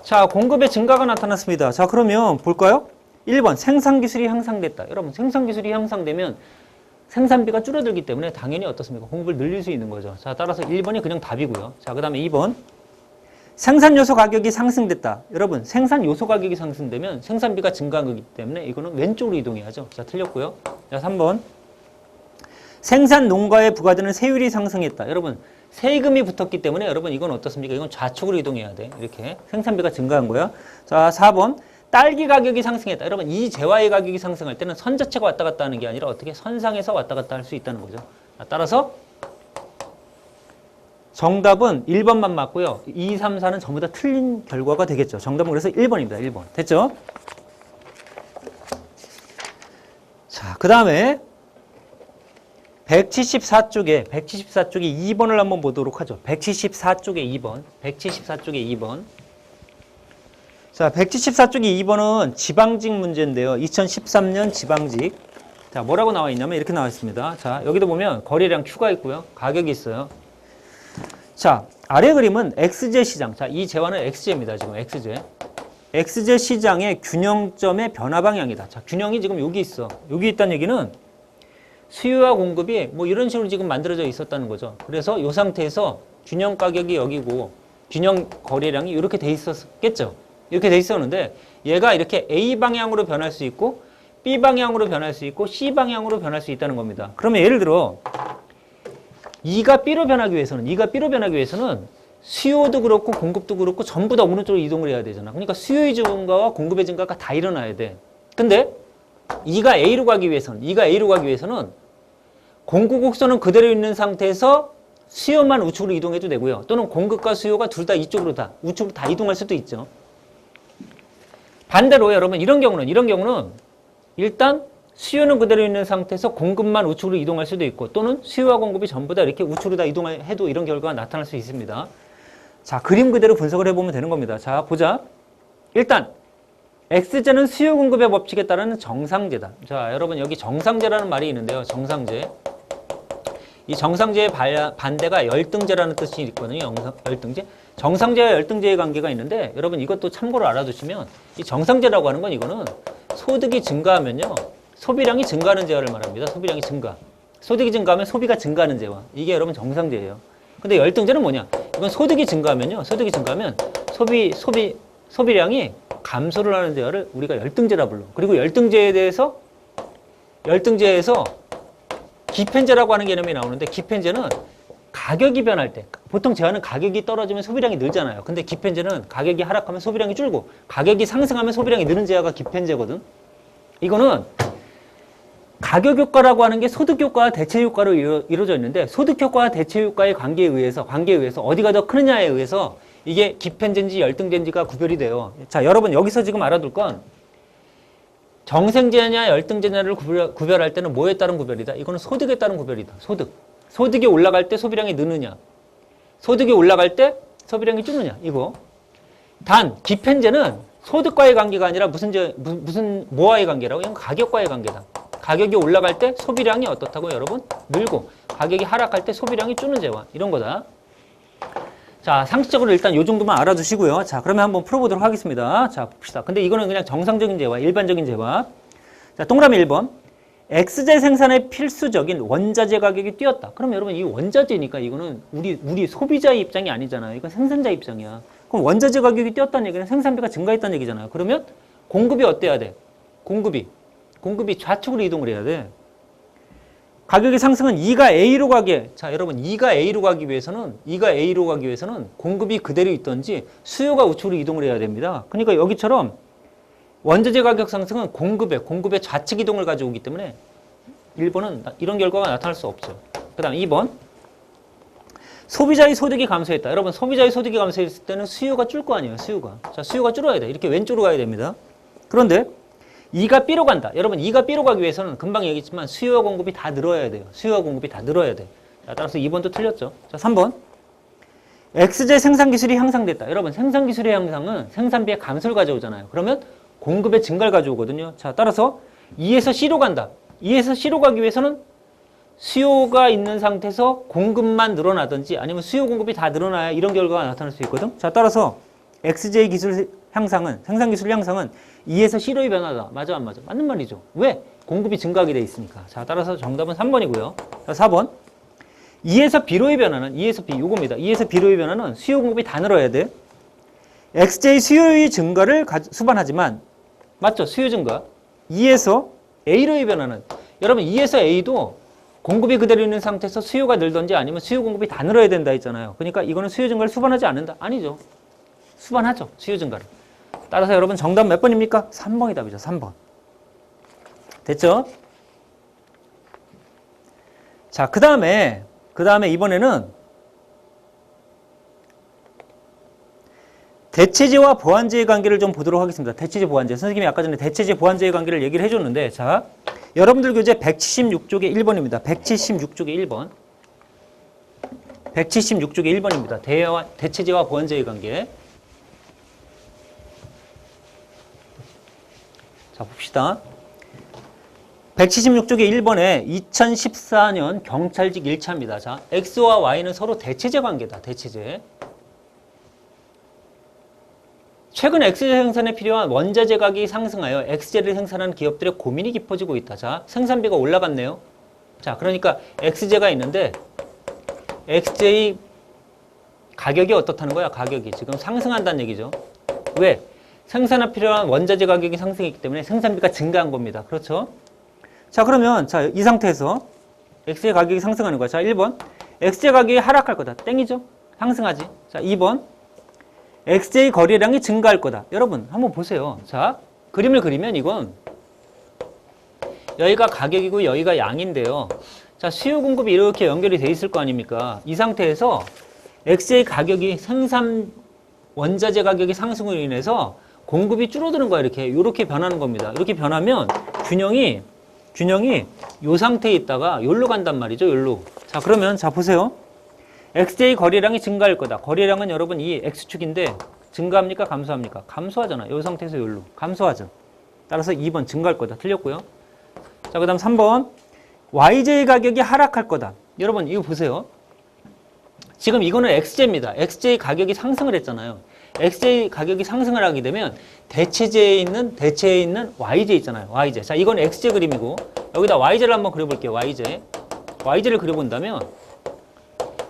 자, 공급의 증가가 나타났습니다. 자, 그러면 볼까요? 1번 생산기술이 향상됐다. 여러분, 생산기술이 향상되면 생산비가 줄어들기 때문에 당연히 어떻습니까? 공급을 늘릴 수 있는 거죠. 자, 따라서 1번이 그냥 답이고요. 자, 그 다음에 2번. 생산요소 가격이 상승됐다. 여러분, 생산요소 가격이 상승되면 생산비가 증가하기 때문에 이거는 왼쪽으로 이동해야죠. 자, 틀렸고요. 자, 3번. 생산 농가에 부과되는 세율이 상승했다. 여러분, 세금이 붙었기 때문에 여러분 이건 어떻습니까? 이건 좌측으로 이동해야 돼. 이렇게 생산비가 증가한 거야. 자, 4번. 딸기 가격이 상승했다. 여러분 이 재화의 가격이 상승할 때는 선 자체가 왔다 갔다 하는 게 아니라 어떻게 선상에서 왔다 갔다 할 수 있다는 거죠. 따라서 정답은 1번만 맞고요. 2, 3, 4는 전부 다 틀린 결과가 되겠죠. 정답은 그래서 1번입니다. 1번. 됐죠? 자, 그 다음에 174쪽에 2번을 한번 보도록 하죠. 174쪽에 2번. 174쪽에 2번. 자, 174쪽에 2번은 지방직 문제인데요. 2013년 지방직. 자, 뭐라고 나와 있냐면 이렇게 나와 있습니다. 자, 여기도 보면 거래량 Q가 있고요. 가격이 있어요. 자, 아래 그림은 XJ 시장. 자, 이 재화는 XJ입니다. 지금 XJ. XJ 시장의 균형점의 변화 방향이다. 자, 균형이 지금 여기 있어. 여기 있다는 얘기는 수요와 공급이 뭐 이런 식으로 지금 만들어져 있었다는 거죠. 그래서 이 상태에서 균형 가격이 여기고 균형 거래량이 이렇게 돼 있었겠죠. 이렇게 돼 있었는데 얘가 이렇게 A 방향으로 변할 수 있고 B 방향으로 변할 수 있고 C 방향으로 변할 수 있다는 겁니다. 그러면 예를 들어 E가 B로 변하기 위해서는 수요도 그렇고 공급도 그렇고 전부 다 오른쪽으로 이동을 해야 되잖아. 그러니까 수요의 증가와 공급의 증가가 다 일어나야 돼. 근데 E가 A로 가기 위해서는 공급 곡선은 그대로 있는 상태에서 수요만 우측으로 이동해도 되고요. 또는 공급과 수요가 둘 다 우측으로 다 이동할 수도 있죠. 반대로 여러분 이런 경우는 일단 수요는 그대로 있는 상태에서 공급만 우측으로 이동할 수도 있고 또는 수요와 공급이 전부 다 이렇게 우측으로 다 이동해도 이런 결과가 나타날 수 있습니다. 자, 그림 그대로 분석을 해보면 되는 겁니다. 자, 보자. 일단 X제는 수요 공급의 법칙에 따르는 정상제다. 자, 여러분 여기 정상제라는 말이 있는데요. 정상제. 이 정상제의 반대가 열등제라는 뜻이 있거든요. 열등제. 정상제와 열등제의 관계가 있는데 여러분 이것도 참고로 알아두시면 이 정상제라고 하는 건 이거는 소득이 증가하면요. 소비량이 증가하는 재화를 말합니다. 소비량이 증가. 소득이 증가하면 소비가 증가하는 재화. 이게 여러분 정상제예요. 근데 열등제는 뭐냐? 이건 소득이 증가하면 소비량이 감소를 하는 재화를 우리가 열등제라 불러. 그리고 열등제에서 기펜제라고 하는 개념이 나오는데 기펜제는 가격이 변할 때 보통 재화는 가격이 떨어지면 소비량이 늘잖아요. 근데 기펜제는 가격이 하락하면 소비량이 줄고 가격이 상승하면 소비량이 느는 재화가 기펜제거든. 이거는 가격 효과라고 하는 게 소득 효과와 대체 효과로 이루어져 있는데 소득 효과와 대체 효과의 관계에 의해서 어디가 더 크느냐에 의해서 이게 기펜제인지 열등제인지가 구별이 돼요. 자, 여러분 여기서 지금 알아둘 건 정생제냐 열등제냐를 구별할 때는 뭐에 따른 구별이다? 이거는 소득에 따른 구별이다. 소득이 올라갈 때 소비량이 느느냐, 소득이 올라갈 때 소비량이 줄느냐, 이거. 단 기펜제는 소득과의 관계가 아니라 무슨 뭐와의 관계라고? 이건 가격과의 관계다. 가격이 올라갈 때 소비량이 어떻다고 여러분? 늘고 가격이 하락할 때 소비량이 줄는 재화, 이런 거다. 자, 상식적으로 일단 이 정도만 알아두시고요. 자, 그러면 한번 풀어보도록 하겠습니다. 자, 봅시다. 근데 이거는 그냥 정상적인 재화, 일반적인 재화. 자, 동그라미 1번. X제 생산에 필수적인 원자재 가격이 뛰었다. 그럼 여러분 이 원자재니까 이거는 우리 소비자의 입장이 아니잖아요. 이건 생산자 입장이야. 그럼 원자재 가격이 뛰었다는 얘기는 생산비가 증가했다는 얘기잖아요. 그러면 공급이 어때야 돼? 공급이 좌측으로 이동을 해야 돼. 가격의 상승은 E가 A로 가게. 자, 여러분 E가 A로 가기 위해서는 공급이 그대로 있던지 수요가 우측으로 이동을 해야 됩니다. 그러니까 여기처럼 원자재 가격 상승은 공급의 좌측 이동을 가져오기 때문에 1번은 이런 결과가 나타날 수 없죠. 그 다음 2번. 소비자의 소득이 감소했다. 여러분 소비자의 소득이 감소했을 때는 수요가 줄 거 아니에요. 자, 수요가 줄어야 돼. 이렇게 왼쪽으로 가야 됩니다. 그런데 E가 B로 간다. 여러분 E가 B로 가기 위해서는 금방 얘기했지만 수요와 공급이 다 늘어야 돼요. 자, 따라서 2번도 틀렸죠. 자, 3번. X제 생산 기술이 향상됐다. 여러분 생산 기술의 향상은 생산비의 감소를 가져오잖아요. 그러면 공급의 증가를 가져오거든요. 자, 따라서 E에서 C로 간다. E에서 C로 가기 위해서는 수요가 있는 상태에서 공급만 늘어나든지 아니면 수요 공급이 다 늘어나야 이런 결과가 나타날 수 있거든. 자, 따라서 XJ 기술 향상은, 생산 기술 향상은 E에서 C로의 변화다. 맞아, 안 맞아? 맞는 말이죠. 왜? 공급이 증가하게 돼 있으니까. 자, 따라서 정답은 3번이고요. 자, 4번. E에서 B로의 변화는, E에서 B, 요겁니다. E에서 B로의 변화는 수요 공급이 다 늘어야 돼. XJ 수요의 증가를 수반하지만, 맞죠? 수요 증가. E에서 A로의 변화는, 여러분 E에서 A도 공급이 그대로 있는 상태에서 수요가 늘든지 아니면 수요 공급이 다 늘어야 된다 했잖아요. 그러니까 이거는 수요 증가를 수반하지 않는다. 아니죠. 수반하죠. 수요 증가를. 따라서 여러분 정답 몇 번입니까? 3번이 답이죠. 3번. 됐죠? 자, 그 다음에 이번에는 대체제와 보완제의 관계를 좀 보도록 하겠습니다. 대체제, 보완제. 선생님이 아까 전에 대체제, 보완제의 관계를 얘기를 해줬는데, 자, 여러분들 교재 176쪽에 1번입니다. 176쪽에 1번. 176쪽에 1번입니다. 대체제와 보완제의 관계. 자, 봅시다. 176쪽에 1번에 2014년 경찰직 1차입니다. 자, X와 Y는 서로 대체제 관계다. 대체제. 최근 X제 생산에 필요한 원자재 가격이 상승하여 X제를 생산하는 기업들의 고민이 깊어지고 있다. 자, 생산비가 올라갔네요. 자, 그러니까 X제가 있는데 X제의 가격이 어떻다는 거야? 가격이 지금 상승한다는 얘기죠. 왜? 생산에 필요한 원자재 가격이 상승했기 때문에 생산비가 증가한 겁니다. 그렇죠? 자, 그러면 자, 이 상태에서 X제 가격이 상승하는 거야. 자, 1번. X제 가격이 하락할 거다. 땡이죠? 상승하지. 자, 2번. X제의 거래량이 증가할 거다. 여러분, 한번 보세요. 자, 그림을 그리면 이건 여기가 가격이고 여기가 양인데요. 자, 수요 공급이 이렇게 연결이 돼 있을 거 아닙니까? 이 상태에서 X제의 가격이 생산 원자재 가격이 상승으로 인해서 공급이 줄어드는 거야. 이렇게 변하는 겁니다. 이렇게 변하면 균형이 이 상태에 있다가 여기로 간단 말이죠. 여기로. 자, 그러면 자 보세요. X제의 거래량이 증가할 거다. 거래량은 여러분 이 X축인데 증가합니까? 감소합니까? 감소하잖아. 이 상태에서 여기로 감소하죠. 따라서 2번 증가할 거다. 틀렸고요. 자, 그 다음 3번. Y제의 가격이 하락할 거다. 여러분 이거 보세요. 지금 이거는 X제입니다. X제의 가격이 상승을 했잖아요. X제의 가격이 상승을 하게 되면 대체제에 있는 Y제 있잖아요. Y제. 자, 이건 X제 그림이고 여기다 Y제를 한번 그려볼게요. Y제를 그려본다면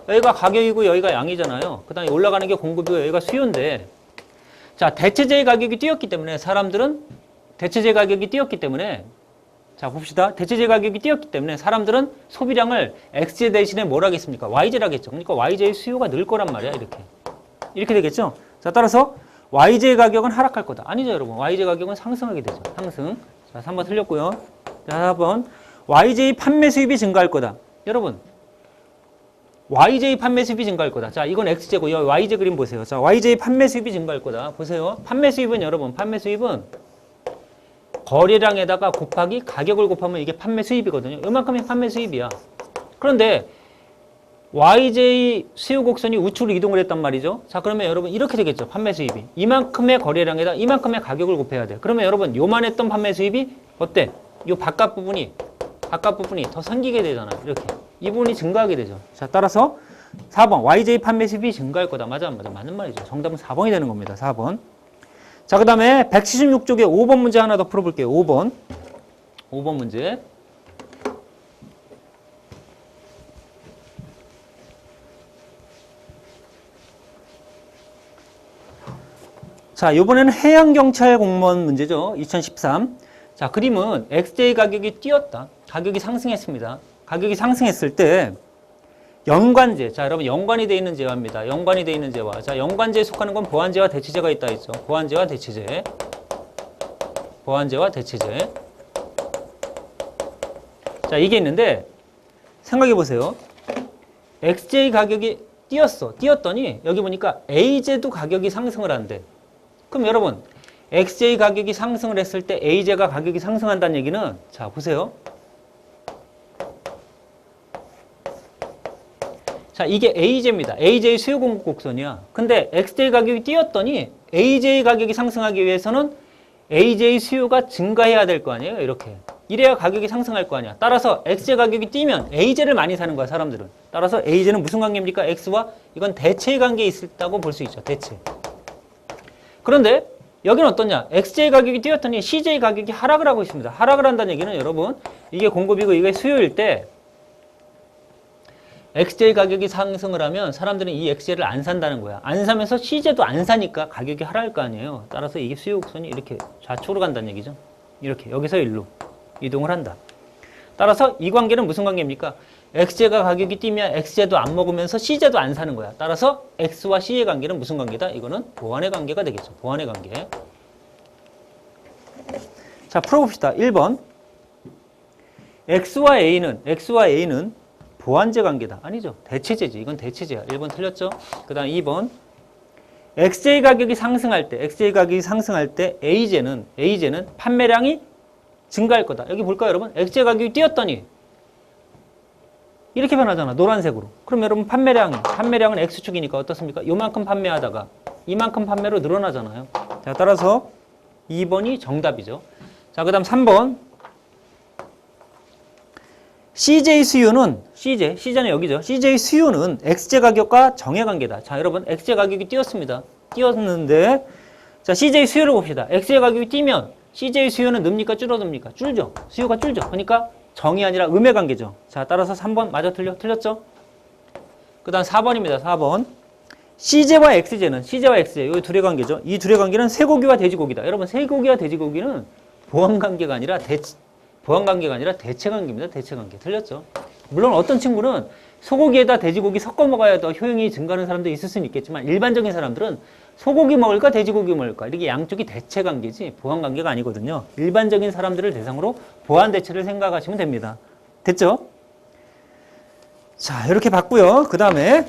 여기가 가격이고 여기가 양이잖아요. 그 다음에 올라가는 게 공급이고 여기가 수요인데 자, 대체제의 가격이 뛰었기 때문에 사람들은 대체제 가격이 뛰었기 때문에 자, 봅시다. 대체제 가격이 뛰었기 때문에 사람들은 소비량을 X제 대신에 뭘 하겠습니까? Y제를 하겠죠. 그러니까 Y제의 수요가 늘 거란 말이야. 이렇게 되겠죠. 자, 따라서 Y제의 가격은 하락할 거다. 아니죠, 여러분. Y제 가격은 상승하게 되죠. 상승. 자, 3번 틀렸고요. 자, 4번. YJ의 판매 수입이 증가할 거다. 여러분, YJ 판매 수입이 증가할 거다. 자, 이건 X제고, 이 YJ 그림 보세요. 자, YJ 판매 수입이 증가할 거다. 보세요. 판매 수입은 여러분, 판매 수입은 거래량에다가 곱하기 가격을 곱하면 이게 판매 수입이거든요. 이만큼이 판매 수입이야. 그런데 YJ 수요 곡선이 우측으로 이동을 했단 말이죠. 자, 그러면 여러분 이렇게 되겠죠. 판매 수입이. 이만큼의 거래량에다 이만큼의 가격을 곱해야 돼. 그러면 여러분 요만했던 판매 수입이 어때? 요 바깥 부분이 더 생기게 되잖아. 이렇게. 이 부분이 증가하게 되죠. 자, 따라서 4번 YJ 판매 수입이 증가할 거다. 맞아 안 맞아? 맞는 말이죠. 정답은 4번이 되는 겁니다. 4번. 자, 그 다음에 176쪽에 5번 문제 하나 더 풀어볼게요. 5번 문제. 자, 이번에는 해양경찰 공무원 문제죠. 2013. 자, 그림은 XJ 가격이 뛰었다. 가격이 상승했습니다. 가격이 상승했을 때 연관제. 자, 여러분 연관이 되어 있는 제화입니다. 연관이 되어 있는 제화. 자, 연관제에 속하는 건 보완제와 대체제가 있다 했죠. 보완제와 대체제. 보완제와 대체제. 자, 이게 있는데 생각해 보세요. XJ 가격이 뛰었더니 여기 보니까 A제도 가격이 상승을 한대. 그럼 여러분 XJ 가격이 상승을 했을 때 A제가 가격이 상승한다는 얘기는 자, 보세요. 자, 이게 A제입니다. A제의 수요 공급 곡선이야. 근데 XJ 가격이 뛰었더니 AJ 가격이 상승하기 위해서는 AJ의 수요가 증가해야 될 거 아니에요? 이렇게. 이래야 가격이 상승할 거 아니야. 따라서 XJ 가격이 뛰면 AJ를 많이 사는 거야, 사람들은. 따라서 AJ는 무슨 관계입니까? X와 이건 대체의 관계에 있다고 볼 수 있죠. 대체. 그런데 여기는 어떠냐? XJ 가격이 뛰었더니 CJ 가격이 하락을 하고 있습니다. 하락을 한다는 얘기는 여러분 이게 공급이고 이게 수요일 때 XJ 가격이 상승을 하면 사람들은 이 XJ를 안 산다는 거야. 안 사면서 CJ도 안 사니까 가격이 하락할 거 아니에요. 따라서 이게 수요 곡선이 이렇게 좌측으로 간다는 얘기죠. 이렇게 여기서 일로 이동을 한다. 따라서 이 관계는 무슨 관계입니까? XJ가 가격이 뛰면 XJ도 안 먹으면서 CJ도 안 사는 거야. 따라서 X와 C의 관계는 무슨 관계다? 이거는 보완의 관계가 되겠죠. 보완의 관계. 자, 풀어봅시다. 1번. X와 A는 보완제 관계다. 아니죠. 대체제지. 이건 대체제야. 1번 틀렸죠? 그 다음 2번. XJ 가격이 상승할 때 A제는 판매량이 증가할 거다. 여기 볼까요, 여러분? XJ 가격이 뛰었더니 이렇게 변하잖아. 노란색으로. 그럼 여러분 판매량은 X축이니까 어떻습니까? 요만큼 판매하다가 이만큼 판매로 늘어나잖아요. 자, 따라서 2번이 정답이죠. 자, 그 다음 3번. CJ 수요는 CJ는 여기죠. CJ 수요는 XJ 가격과 정의 관계다. 자, 여러분, XJ 가격이 뛰었습니다. 뛰었는데, 자, CJ 수요를 봅시다. XJ 가격이 뛰면 CJ 수요는 늡니까 줄어듭니까? 줄죠. 수요가 줄죠. 그러니까 정이 아니라 음의 관계죠. 자, 따라서 3번 맞아 틀렸죠? 그 다음 4번입니다. 4번. CJ와 XJ, 이 둘의 관계죠. 이 둘의 관계는 쇠고기와 돼지고기다. 여러분, 쇠고기와 돼지고기는 보완관계가 아니라 대체 관계입니다. 대체 관계. 틀렸죠? 물론 어떤 친구는 소고기에다 돼지고기 섞어 먹어야 더 효용이 증가하는 사람도 있을 수는 있겠지만 일반적인 사람들은 소고기 먹을까 돼지고기 먹을까 이렇게 양쪽이 대체 관계지 보완 관계가 아니거든요. 일반적인 사람들을 대상으로 보완 대체를 생각하시면 됩니다. 됐죠? 자, 이렇게 봤고요. 그 다음에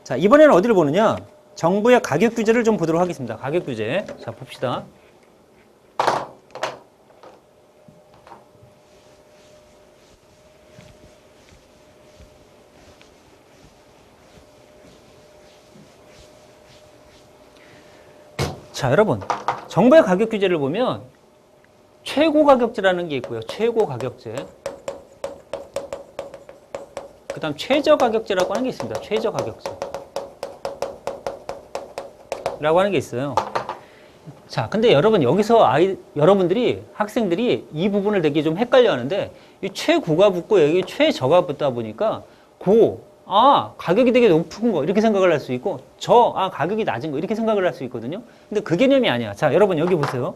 자, 이번에는 어디를 보느냐? 정부의 가격 규제를 좀 보도록 하겠습니다. 가격 규제. 자, 봅시다. 자, 여러분, 정부의 가격 규제를 보면 최고 가격제라는 게 있고요. 최고 가격제. 그 다음 최저 가격제라고 하는 게 있습니다. 최저 가격제. 라고 하는 게 있어요. 자, 근데 여러분, 여기서 학생들이 이 부분을 되게 좀 헷갈려 하는데, 이 최고가 붙고 여기 최저가 붙다 보니까, 가격이 되게 높은 거, 이렇게 생각을 할 수 있고, 가격이 낮은 거, 이렇게 생각을 할 수 있거든요. 근데 그 개념이 아니야. 자, 여러분, 여기 보세요.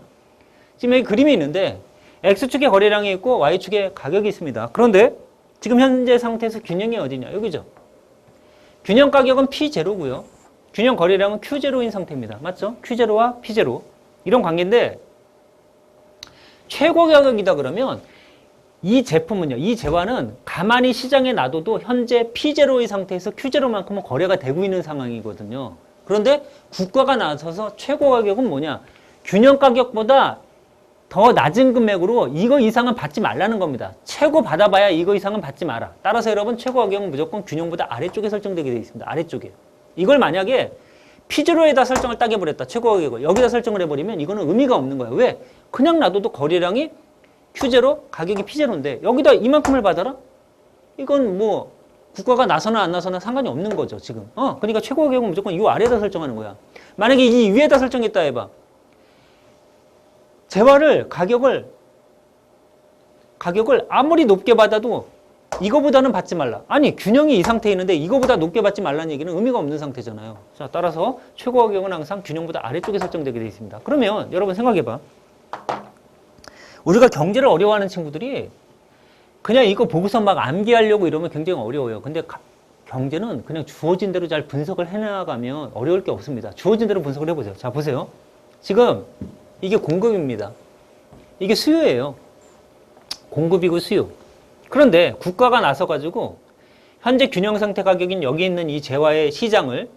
지금 여기 그림이 있는데, X축에 거래량이 있고, Y축에 가격이 있습니다. 그런데, 지금 현재 상태에서 균형이 어디냐? 여기죠. 균형 가격은 P0고요. 균형 거래량은 Q0인 상태입니다. 맞죠? Q0와 P0. 이런 관계인데, 최고 가격이다 그러면, 이 제품은요, 이 재화는 가만히 시장에 놔둬도 현재 P0의 상태에서 Q0만큼은 거래가 되고 있는 상황이거든요. 그런데 국가가 나서서 최고 가격은 뭐냐? 균형 가격보다 더 낮은 금액으로 이거 이상은 받지 말라는 겁니다. 최고 받아봐야 이거 이상은 받지 마라. 따라서 여러분, 최고 가격은 무조건 균형보다 아래쪽에 설정되게 되어 있습니다. 아래쪽에. 이걸 만약에 P0에다 설정을 딱 해버렸다. 최고 가격을. 여기다 설정을 해버리면 이거는 의미가 없는 거예요. 왜? 그냥 놔둬도 거래량이 Q0, 가격이 P0인데 여기다 이만큼을 받아라? 이건 뭐 국가가 나서나 안 나서나 상관이 없는 거죠, 지금. 그러니까 최고 가격은 무조건 이 아래에다 설정하는 거야. 만약에 이 위에다 설정했다 해봐. 재화를 가격을 아무리 높게 받아도 이거보다는 받지 말라. 아니, 균형이 이 상태에 있는데 이거보다 높게 받지 말라는 얘기는 의미가 없는 상태잖아요. 자, 따라서 최고 가격은 항상 균형보다 아래쪽에 설정되게 되어 있습니다. 그러면 여러분 생각해봐. 우리가 경제를 어려워하는 친구들이 그냥 이거 보고서 막 암기하려고 이러면 굉장히 어려워요. 근데 경제는 그냥 주어진 대로 잘 분석을 해나가면 어려울 게 없습니다. 주어진 대로 분석을 해보세요. 자, 보세요. 지금 이게 공급입니다. 이게 수요예요. 공급이고 수요. 그런데 국가가 나서가지고 현재 균형 상태 가격인 여기 있는 이 재화의 시장을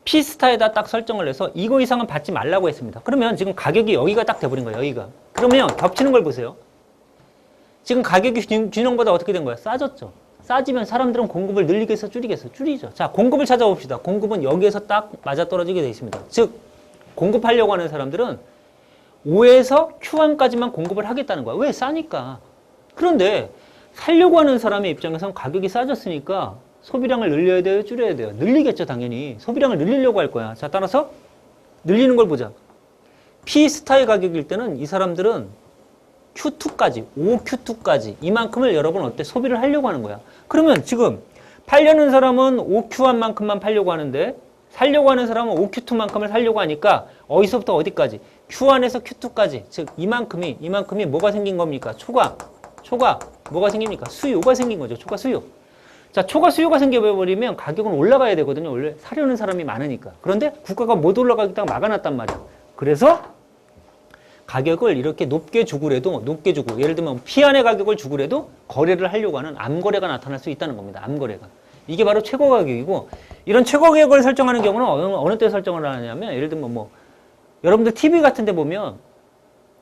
P스타에다 딱 설정을 해서 이거 이상은 받지 말라고 했습니다. 그러면 지금 가격이 여기가 딱 돼버린 거예요. 여기가. 그러면 겹치는 걸 보세요. 지금 가격이 균형보다 어떻게 된 거야? 싸졌죠. 싸지면 사람들은 공급을 늘리겠어? 줄이겠어? 줄이죠. 자, 공급을 찾아봅시다. 공급은 여기에서 딱 맞아떨어지게 돼 있습니다. 즉, 공급하려고 하는 사람들은 5에서 Q1까지만 공급을 하겠다는 거야. 왜? 싸니까. 그런데 살려고 하는 사람의 입장에서는 가격이 싸졌으니까 소비량을 늘려야 돼요? 줄여야 돼요? 늘리겠죠, 당연히. 소비량을 늘리려고 할 거야. 자, 따라서 늘리는 걸 보자. P스타의 가격일 때는 이 사람들은 Q2까지, 5Q2까지 이만큼을 여러분 어때? 소비를 하려고 하는 거야. 그러면 지금 팔려는 사람은 5Q1만큼만 팔려고 하는데 살려고 하는 사람은 5Q2만큼을 살려고 하니까 어디서부터 어디까지? Q1에서 Q2까지, 즉 이만큼이 뭐가 생긴 겁니까? 초과 뭐가 생깁니까? 수요가 생긴 거죠. 초과 수요. 자, 초과 수요가 생겨버리면 가격은 올라가야 되거든요. 원래 사려는 사람이 많으니까. 그런데 국가가 못 올라가겠다고 막아놨단 말이야. 그래서 가격을 이렇게 높게 주고라도, 높게 주고, 예를 들면 피안의 가격을 주고라도 거래를 하려고 하는 암거래가 나타날 수 있다는 겁니다. 암거래가. 이게 바로 최고 가격이고, 이런 최고 가격을 설정하는 경우는 어느 때 설정을 하냐면, 예를 들면 뭐, 여러분들 TV 같은 데 보면,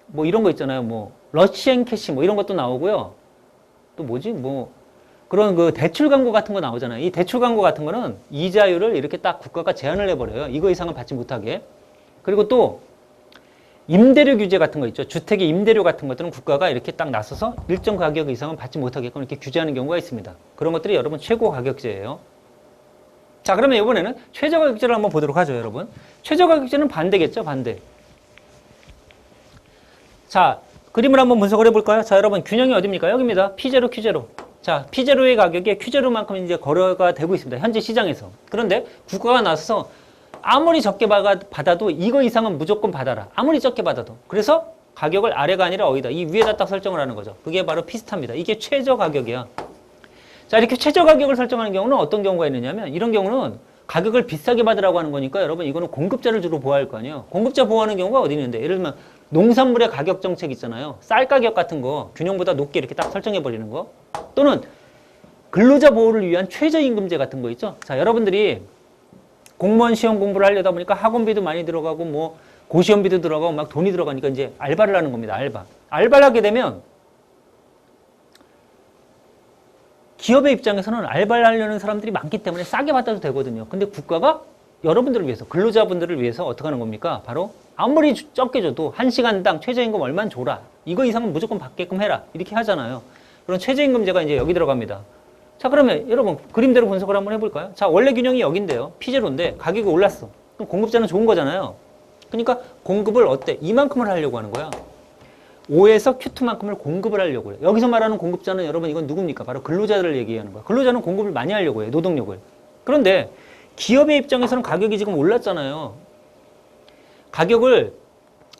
뭐 이런 거 있잖아요. 뭐, 러시앤캐시 뭐 이런 것도 나오고요. 또 뭐지? 뭐, 그런 그 대출 광고 같은 거 나오잖아요. 이 대출 광고 같은 거는 이자율을 이렇게 딱 국가가 제한을 해버려요. 이거 이상은 받지 못하게. 그리고 또 임대료 규제 같은 거 있죠. 주택의 임대료 같은 것들은 국가가 이렇게 딱 나서서 일정 가격 이상은 받지 못하게끔 이렇게 규제하는 경우가 있습니다. 그런 것들이 여러분 최고 가격제예요. 자, 그러면 이번에는 최저 가격제를 한번 보도록 하죠, 여러분. 최저 가격제는 반대겠죠, 반대. 자, 그림을 한번 분석을 해볼까요? 자, 여러분 균형이 어디입니까? 여기입니다. P0, Q0. 자, P0의 가격이 Q0만큼 이제 거래가 되고 있습니다. 현재 시장에서. 그런데 국가가 나서서 아무리 적게 받아도 이거 이상은 무조건 받아라. 아무리 적게 받아도. 그래서 가격을 아래가 아니라 어디다. 이 위에다 딱 설정을 하는 거죠. 그게 바로 피스타입니다. 이게 최저 가격이야. 자, 이렇게 최저 가격을 설정하는 경우는 어떤 경우가 있느냐면 이런 경우는 가격을 비싸게 받으라고 하는 거니까 여러분 이거는 공급자를 주로 보호할 거 아니에요. 공급자 보호하는 경우가 어디 있는데 예를 들면 농산물의 가격 정책 있잖아요. 쌀 가격 같은 거 균형보다 높게 이렇게 딱 설정해 버리는 거. 또는 근로자 보호를 위한 최저임금제 같은 거 있죠. 자, 여러분들이 공무원 시험 공부를 하려다 보니까 학원비도 많이 들어가고 뭐 고시원비도 들어가고 막 돈이 들어가니까 이제 알바를 하는 겁니다. 알바를 하게 되면 기업의 입장에서는 알바를 하려는 사람들이 많기 때문에 싸게 받아도 되거든요. 근데 국가가 여러분들을 위해서, 근로자분들을 위해서 어떻게 하는 겁니까? 바로 아무리 적게 줘도 1시간당 최저임금 얼마는 줘라. 이거 이상은 무조건 받게끔 해라. 이렇게 하잖아요. 그런 최저임금제가 이제 여기 들어갑니다. 자, 그러면 여러분 그림대로 분석을 한번 해볼까요? 자, 원래 균형이 여긴데요. P0인데 가격이 올랐어. 그럼 공급자는 좋은 거잖아요. 그러니까 공급을 어때? 이만큼을 하려고 하는 거야. 5에서 Q2만큼을 공급을 하려고 해요. 여기서 말하는 공급자는 여러분 이건 누굽니까? 바로 근로자들을 얘기하는 거야. 근로자는 공급을 많이 하려고 해요. 노동력을. 그런데 기업의 입장에서는 가격이 지금 올랐잖아요. 가격을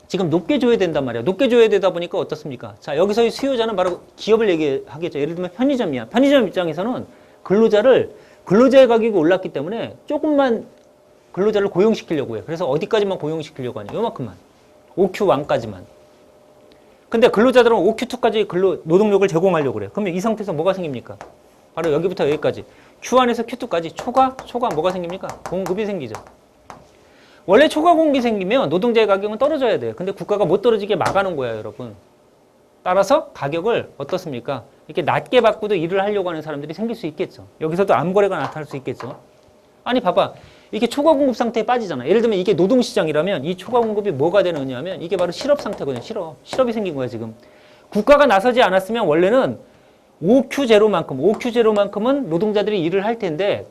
지금 높게 줘야 된단 말이야. 높게 줘야 되다 보니까 어떻습니까? 자, 여기서의 수요자는 바로 기업을 얘기하겠죠. 예를 들면 편의점이야. 편의점 입장에서는 근로자의 가격이 올랐기 때문에 조금만 근로자를 고용시키려고 해요. 그래서 어디까지만 고용시키려고 하냐. 요만큼만. OQ1까지만. 근데 근로자들은 OQ2까지 노동력을 제공하려고 그래요. 그러면 이 상태에서 뭐가 생깁니까? 바로 여기부터 여기까지. Q1에서 Q2까지 초과 뭐가 생깁니까? 공급이 생기죠. 원래 초과 공급이 생기면 노동자의 가격은 떨어져야 돼요. 근데 국가가 못 떨어지게 막아놓은 거예요, 여러분. 따라서 가격을 어떻습니까? 이렇게 낮게 받고도 일을 하려고 하는 사람들이 생길 수 있겠죠. 여기서도 암거래가 나타날 수 있겠죠. 아니 봐봐. 이게 초과 공급 상태에 빠지잖아. 예를 들면 이게 노동시장이라면 이 초과 공급이 뭐가 되느냐 하면 이게 바로 실업 상태거든요. 실업이 생긴 거야 지금. 국가가 나서지 않았으면 원래는 OQ0만큼은 노동자들이 일을 할 텐데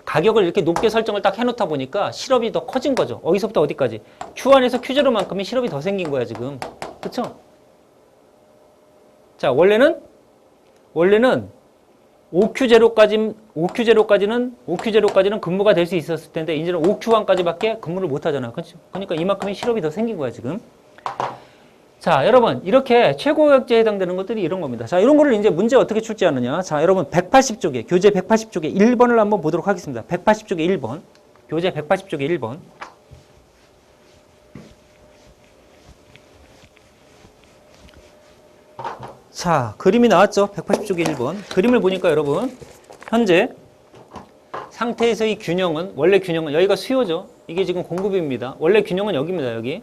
가격을 이렇게 높게 설정을 딱 해놓다 보니까 실업이 더 커진 거죠. 어디서부터 어디까지? Q1에서 Q0만큼이 실업이 더 생긴 거야 지금. 그쵸? 자, 원래는 OQ0까지는 근무가 될 수 있었을 텐데 이제는 OQ1까지밖에 근무를 못 하잖아. 그렇죠? 그러니까 이만큼의 실업이 더 생긴 거야 지금. 자, 여러분 이렇게 최고가격제에 해당되는 것들이 이런 겁니다. 자, 이런 거를 이제 문제 어떻게 출제하느냐. 자, 여러분 180쪽에 교재 180쪽에 1번을 한번 보도록 하겠습니다. 180쪽에 1번. 교재 180쪽에 1번. 자, 그림이 나왔죠? 180쪽에 1번. 그림을 보니까 여러분 현재 상태에서의 균형은 원래 균형은 여기가 수요죠. 이게 지금 공급입니다. 원래 균형은 여기입니다. 여기.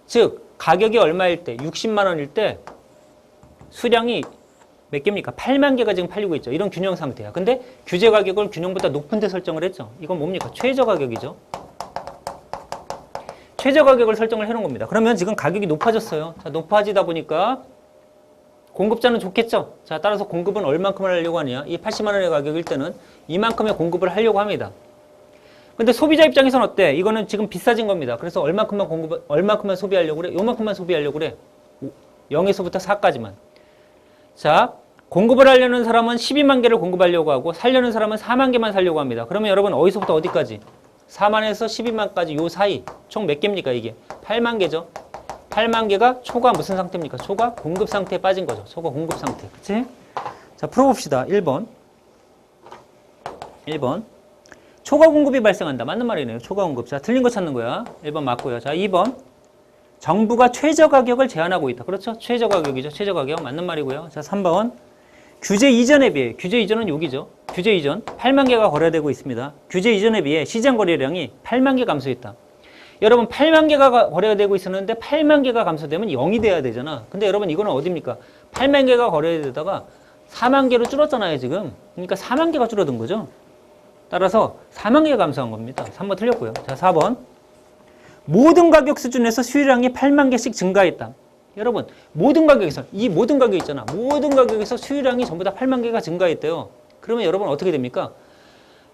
즉 가격이 얼마일 때 60만 원일 때 수량이 몇 개입니까? 8만 개가 지금 팔리고 있죠. 이런 균형 상태야. 근데 규제 가격을 균형보다 높은 데 설정을 했죠. 이건 뭡니까? 최저 가격이죠. 최저 가격을 설정을 해놓은 겁니다. 그러면 지금 가격이 높아졌어요. 자, 높아지다 보니까 공급자는 좋겠죠. 자, 따라서 공급은 얼만큼을 하려고 하느냐. 이 80만 원의 가격일 때는 이만큼의 공급을 하려고 합니다. 근데 소비자 입장에서는 어때? 이거는 지금 비싸진 겁니다. 그래서 얼만큼만 소비하려고 그래? 요만큼만 소비하려고 그래. 0에서부터 4까지만. 자, 공급을 하려는 사람은 12만 개를 공급하려고 하고 살려는 사람은 4만 개만 살려고 합니다. 그러면 여러분 어디서부터 어디까지? 4만에서 12만까지 요 사이 총 몇 개입니까 이게? 8만 개죠. 8만 개가 초과 무슨 상태입니까? 초과 공급 상태에 빠진 거죠. 초과 공급 상태. 그치? 자, 풀어봅시다. 1번. 1번. 초과 공급이 발생한다. 맞는 말이네요. 초과 공급. 자, 틀린 거 찾는 거야. 1번 맞고요. 자, 2번. 정부가 최저 가격을 제한하고 있다. 그렇죠? 최저 가격이죠. 최저 가격. 맞는 말이고요. 자, 3번. 규제 이전에 비해, 규제 이전은 여기죠. 규제 이전 8만 개가 거래되고 있습니다. 규제 이전에 비해 시장 거래량이 8만 개 감소했다. 여러분 8만 개가 거래가 되고 있었는데 8만 개가 감소되면 0이 돼야 되잖아. 근데 여러분 이거는 어딥니까? 8만 개가 거래되다가 4만 개로 줄었잖아요 지금. 그러니까 4만 개가 줄어든 거죠. 따라서 4만 개가 감소한 겁니다. 3번 틀렸고요. 자, 4번. 모든 가격 수준에서 수요량이 8만 개씩 증가했다. 여러분 모든 가격에서, 이 모든 가격 있잖아. 모든 가격에서 수요량이 전부 다 8만 개가 증가했대요. 그러면 여러분 어떻게 됩니까?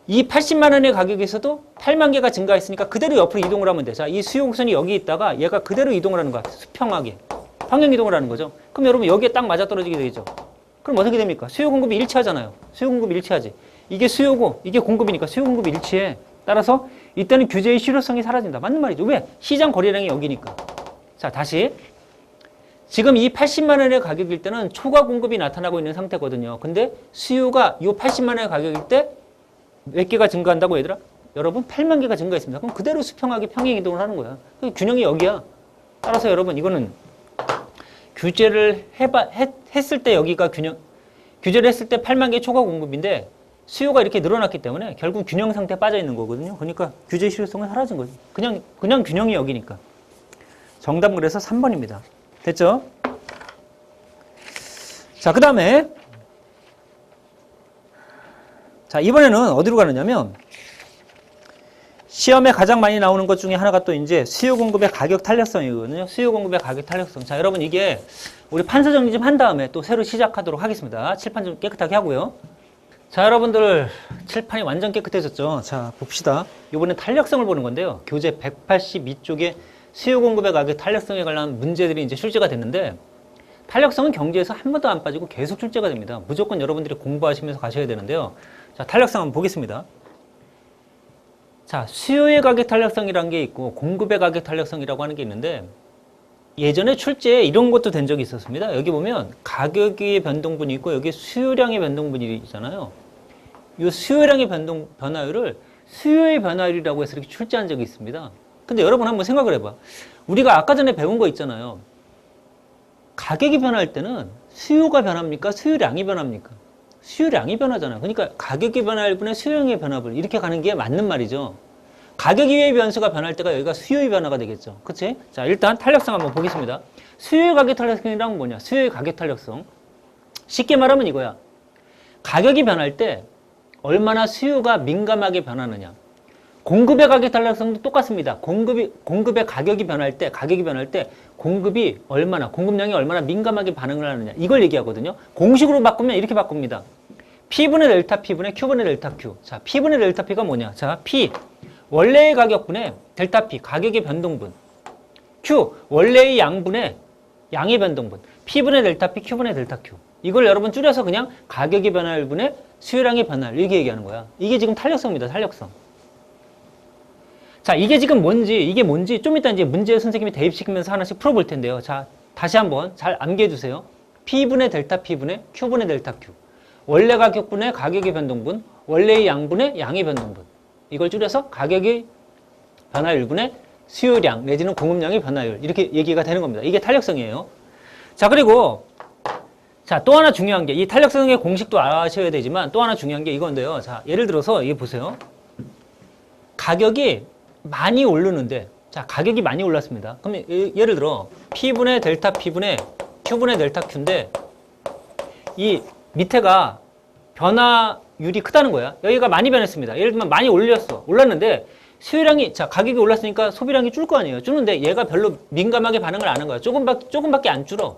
이 80만 원의 가격에서도 8만 개가 증가했으니까 그대로 옆으로 이동을 하면 돼. 자, 이 수요곡선이 여기 있다가 얘가 그대로 이동을 하는 거야. 수평하게. 평행 이동을 하는 거죠. 그럼 여러분 여기에 딱 맞아떨어지게 되겠죠. 그럼 어떻게 됩니까? 수요 공급이 일치하잖아요. 수요 공급이 일치하지. 이게 수요고 이게 공급이니까 수요 공급이 일치해. 따라서 이때는 규제의 실효성이 사라진다. 맞는 말이죠. 왜? 시장 거래량이 여기니까. 자, 다시. 지금 이 80만 원의 가격일 때는 초과 공급이 나타나고 있는 상태거든요. 근데 수요가 이 80만 원의 가격일 때 몇 개가 증가한다고 얘들아? 여러분 8만 개가 증가했습니다. 그럼 그대로 수평하게 평행 이동을 하는 거야. 균형이 여기야. 따라서 여러분 이거는 규제를 했을 때 여기가 규제를 했을 때 8만 개 초과 공급인데 수요가 이렇게 늘어났기 때문에 결국 균형 상태에 빠져 있는 거거든요. 그러니까 규제 실효성은 사라진 거죠. 그냥 균형이 여기니까. 정답은 그래서 3번입니다. 됐죠? 자, 그 다음에 자, 이번에는 어디로 가느냐면 시험에 가장 많이 나오는 것 중에 하나가 또 이제 수요 공급의 가격 탄력성이거든요. 수요 공급의 가격 탄력성. 자, 여러분 이게 우리 판서 정리 좀 한 다음에 또 새로 시작하도록 하겠습니다. 칠판 좀 깨끗하게 하고요. 자, 여러분들 칠판이 완전 깨끗해졌죠. 자, 봅시다. 이번엔 탄력성을 보는 건데요. 교재 182쪽에 수요 공급의 가격 탄력성에 관한 문제들이 이제 출제가 됐는데 탄력성은 경제에서 한 번도 안 빠지고 계속 출제가 됩니다. 무조건 여러분들이 공부하시면서 가셔야 되는데요. 자, 탄력성 한번 보겠습니다. 자, 수요의 가격 탄력성이라는 게 있고 공급의 가격 탄력성이라고 하는 게 있는데 예전에 출제에 이런 것도 된 적이 있었습니다. 여기 보면 가격의 변동분이 있고 여기 수요량의 변동분이 있잖아요. 이 수요량의 변화율을 수요의 변화율이라고 해서 이렇게 출제한 적이 있습니다. 근데 여러분 한번 생각을 해봐. 우리가 아까 전에 배운 거 있잖아요. 가격이 변할 때는 수요가 변합니까? 수요량이 변합니까? 수요량이 변하잖아요. 그러니까 가격이 변할 뿐에 수요량의 변화를 이렇게 가는 게 맞는 말이죠. 가격의 변수가 변할 때가 여기가 수요의 변화가 되겠죠. 그치? 자, 일단 탄력성 한번 보겠습니다. 수요의 가격 탄력성이란 뭐냐? 수요의 가격 탄력성. 쉽게 말하면 이거야. 가격이 변할 때 얼마나 수요가 민감하게 변하느냐. 공급의 가격 탄력성도 똑같습니다. 공급의 가격이 변할 때 공급량이 얼마나 민감하게 반응을 하느냐. 이걸 얘기하거든요. 공식으로 바꾸면 이렇게 바꿉니다. P분의 델타 P분의 Q분의 델타 Q. 자, P분의 델타 P가 뭐냐? 자, P. 원래의 가격분의 델타 P. 가격의 변동분. Q. 원래의 양분의 양의 변동분. P분의 델타 P, Q분의 델타 Q. 이걸 여러분 줄여서 그냥 가격의 변화율분의 수요량의 변화율. 이렇게 얘기하는 거야. 이게 지금 탄력성입니다. 탄력성. 자, 이게 뭔지 좀 이따 이제 문제 선생님이 대입시키면서 하나씩 풀어볼 텐데요. 자, 다시 한번 잘 암기해 주세요. P분의 델타 P분의 Q분의 델타 Q. 원래 가격분의 가격의 변동분, 원래의 양분의 양의 변동분. 이걸 줄여서 가격의 변화율분의 수요량 내지는 공급량의 변화율. 이렇게 얘기가 되는 겁니다. 이게 탄력성이에요. 자, 그리고 자, 또 하나 중요한 게 이 탄력성의 공식도 아셔야 되지만 또 하나 중요한 게 이건데요. 자, 예를 들어서 이게 보세요. 가격이 많이 오르는데, 자, 가격이 많이 올랐습니다. 그럼 예를 들어 P분의 델타 P분의 Q분의 델타 Q인데 이 밑에가 변화율이 크다는 거야. 여기가 많이 변했습니다. 예를 들면 많이 올랐는데 수요량이, 자, 가격이 올랐으니까 소비량이 줄 거 아니에요. 주는데 얘가 별로 민감하게 반응을 안 한 거야. 조금밖에 안 줄어.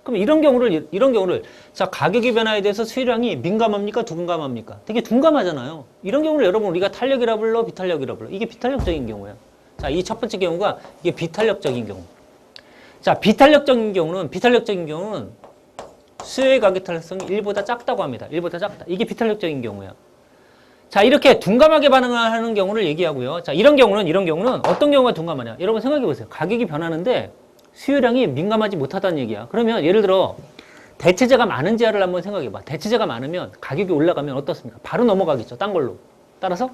그럼 이런 경우를 자, 가격의 변화에 대해서 수요량이 민감합니까? 둔감합니까? 되게 둔감하잖아요. 이런 경우를 여러분 우리가 탄력이라 불러, 비탄력이라 불러. 이게 비탄력적인 경우야. 자, 이 첫 번째 경우가 이게 비탄력적인 경우. 자, 비탄력적인 경우는 수요의 가격 탄력성이 1보다 작다고 합니다. 1보다 작다. 이게 비탄력적인 경우야. 자, 이렇게 둔감하게 반응하는 경우를 얘기하고요. 자, 이런 경우는 어떤 경우가 둔감하냐? 여러분 생각해 보세요. 가격이 변하는데 수요량이 민감하지 못하다는 얘기야. 그러면 예를 들어 대체재가 많은 지하를 한번 생각해봐. 대체재가 많으면 가격이 올라가면 어떻습니까? 바로 넘어가겠죠. 딴 걸로. 따라서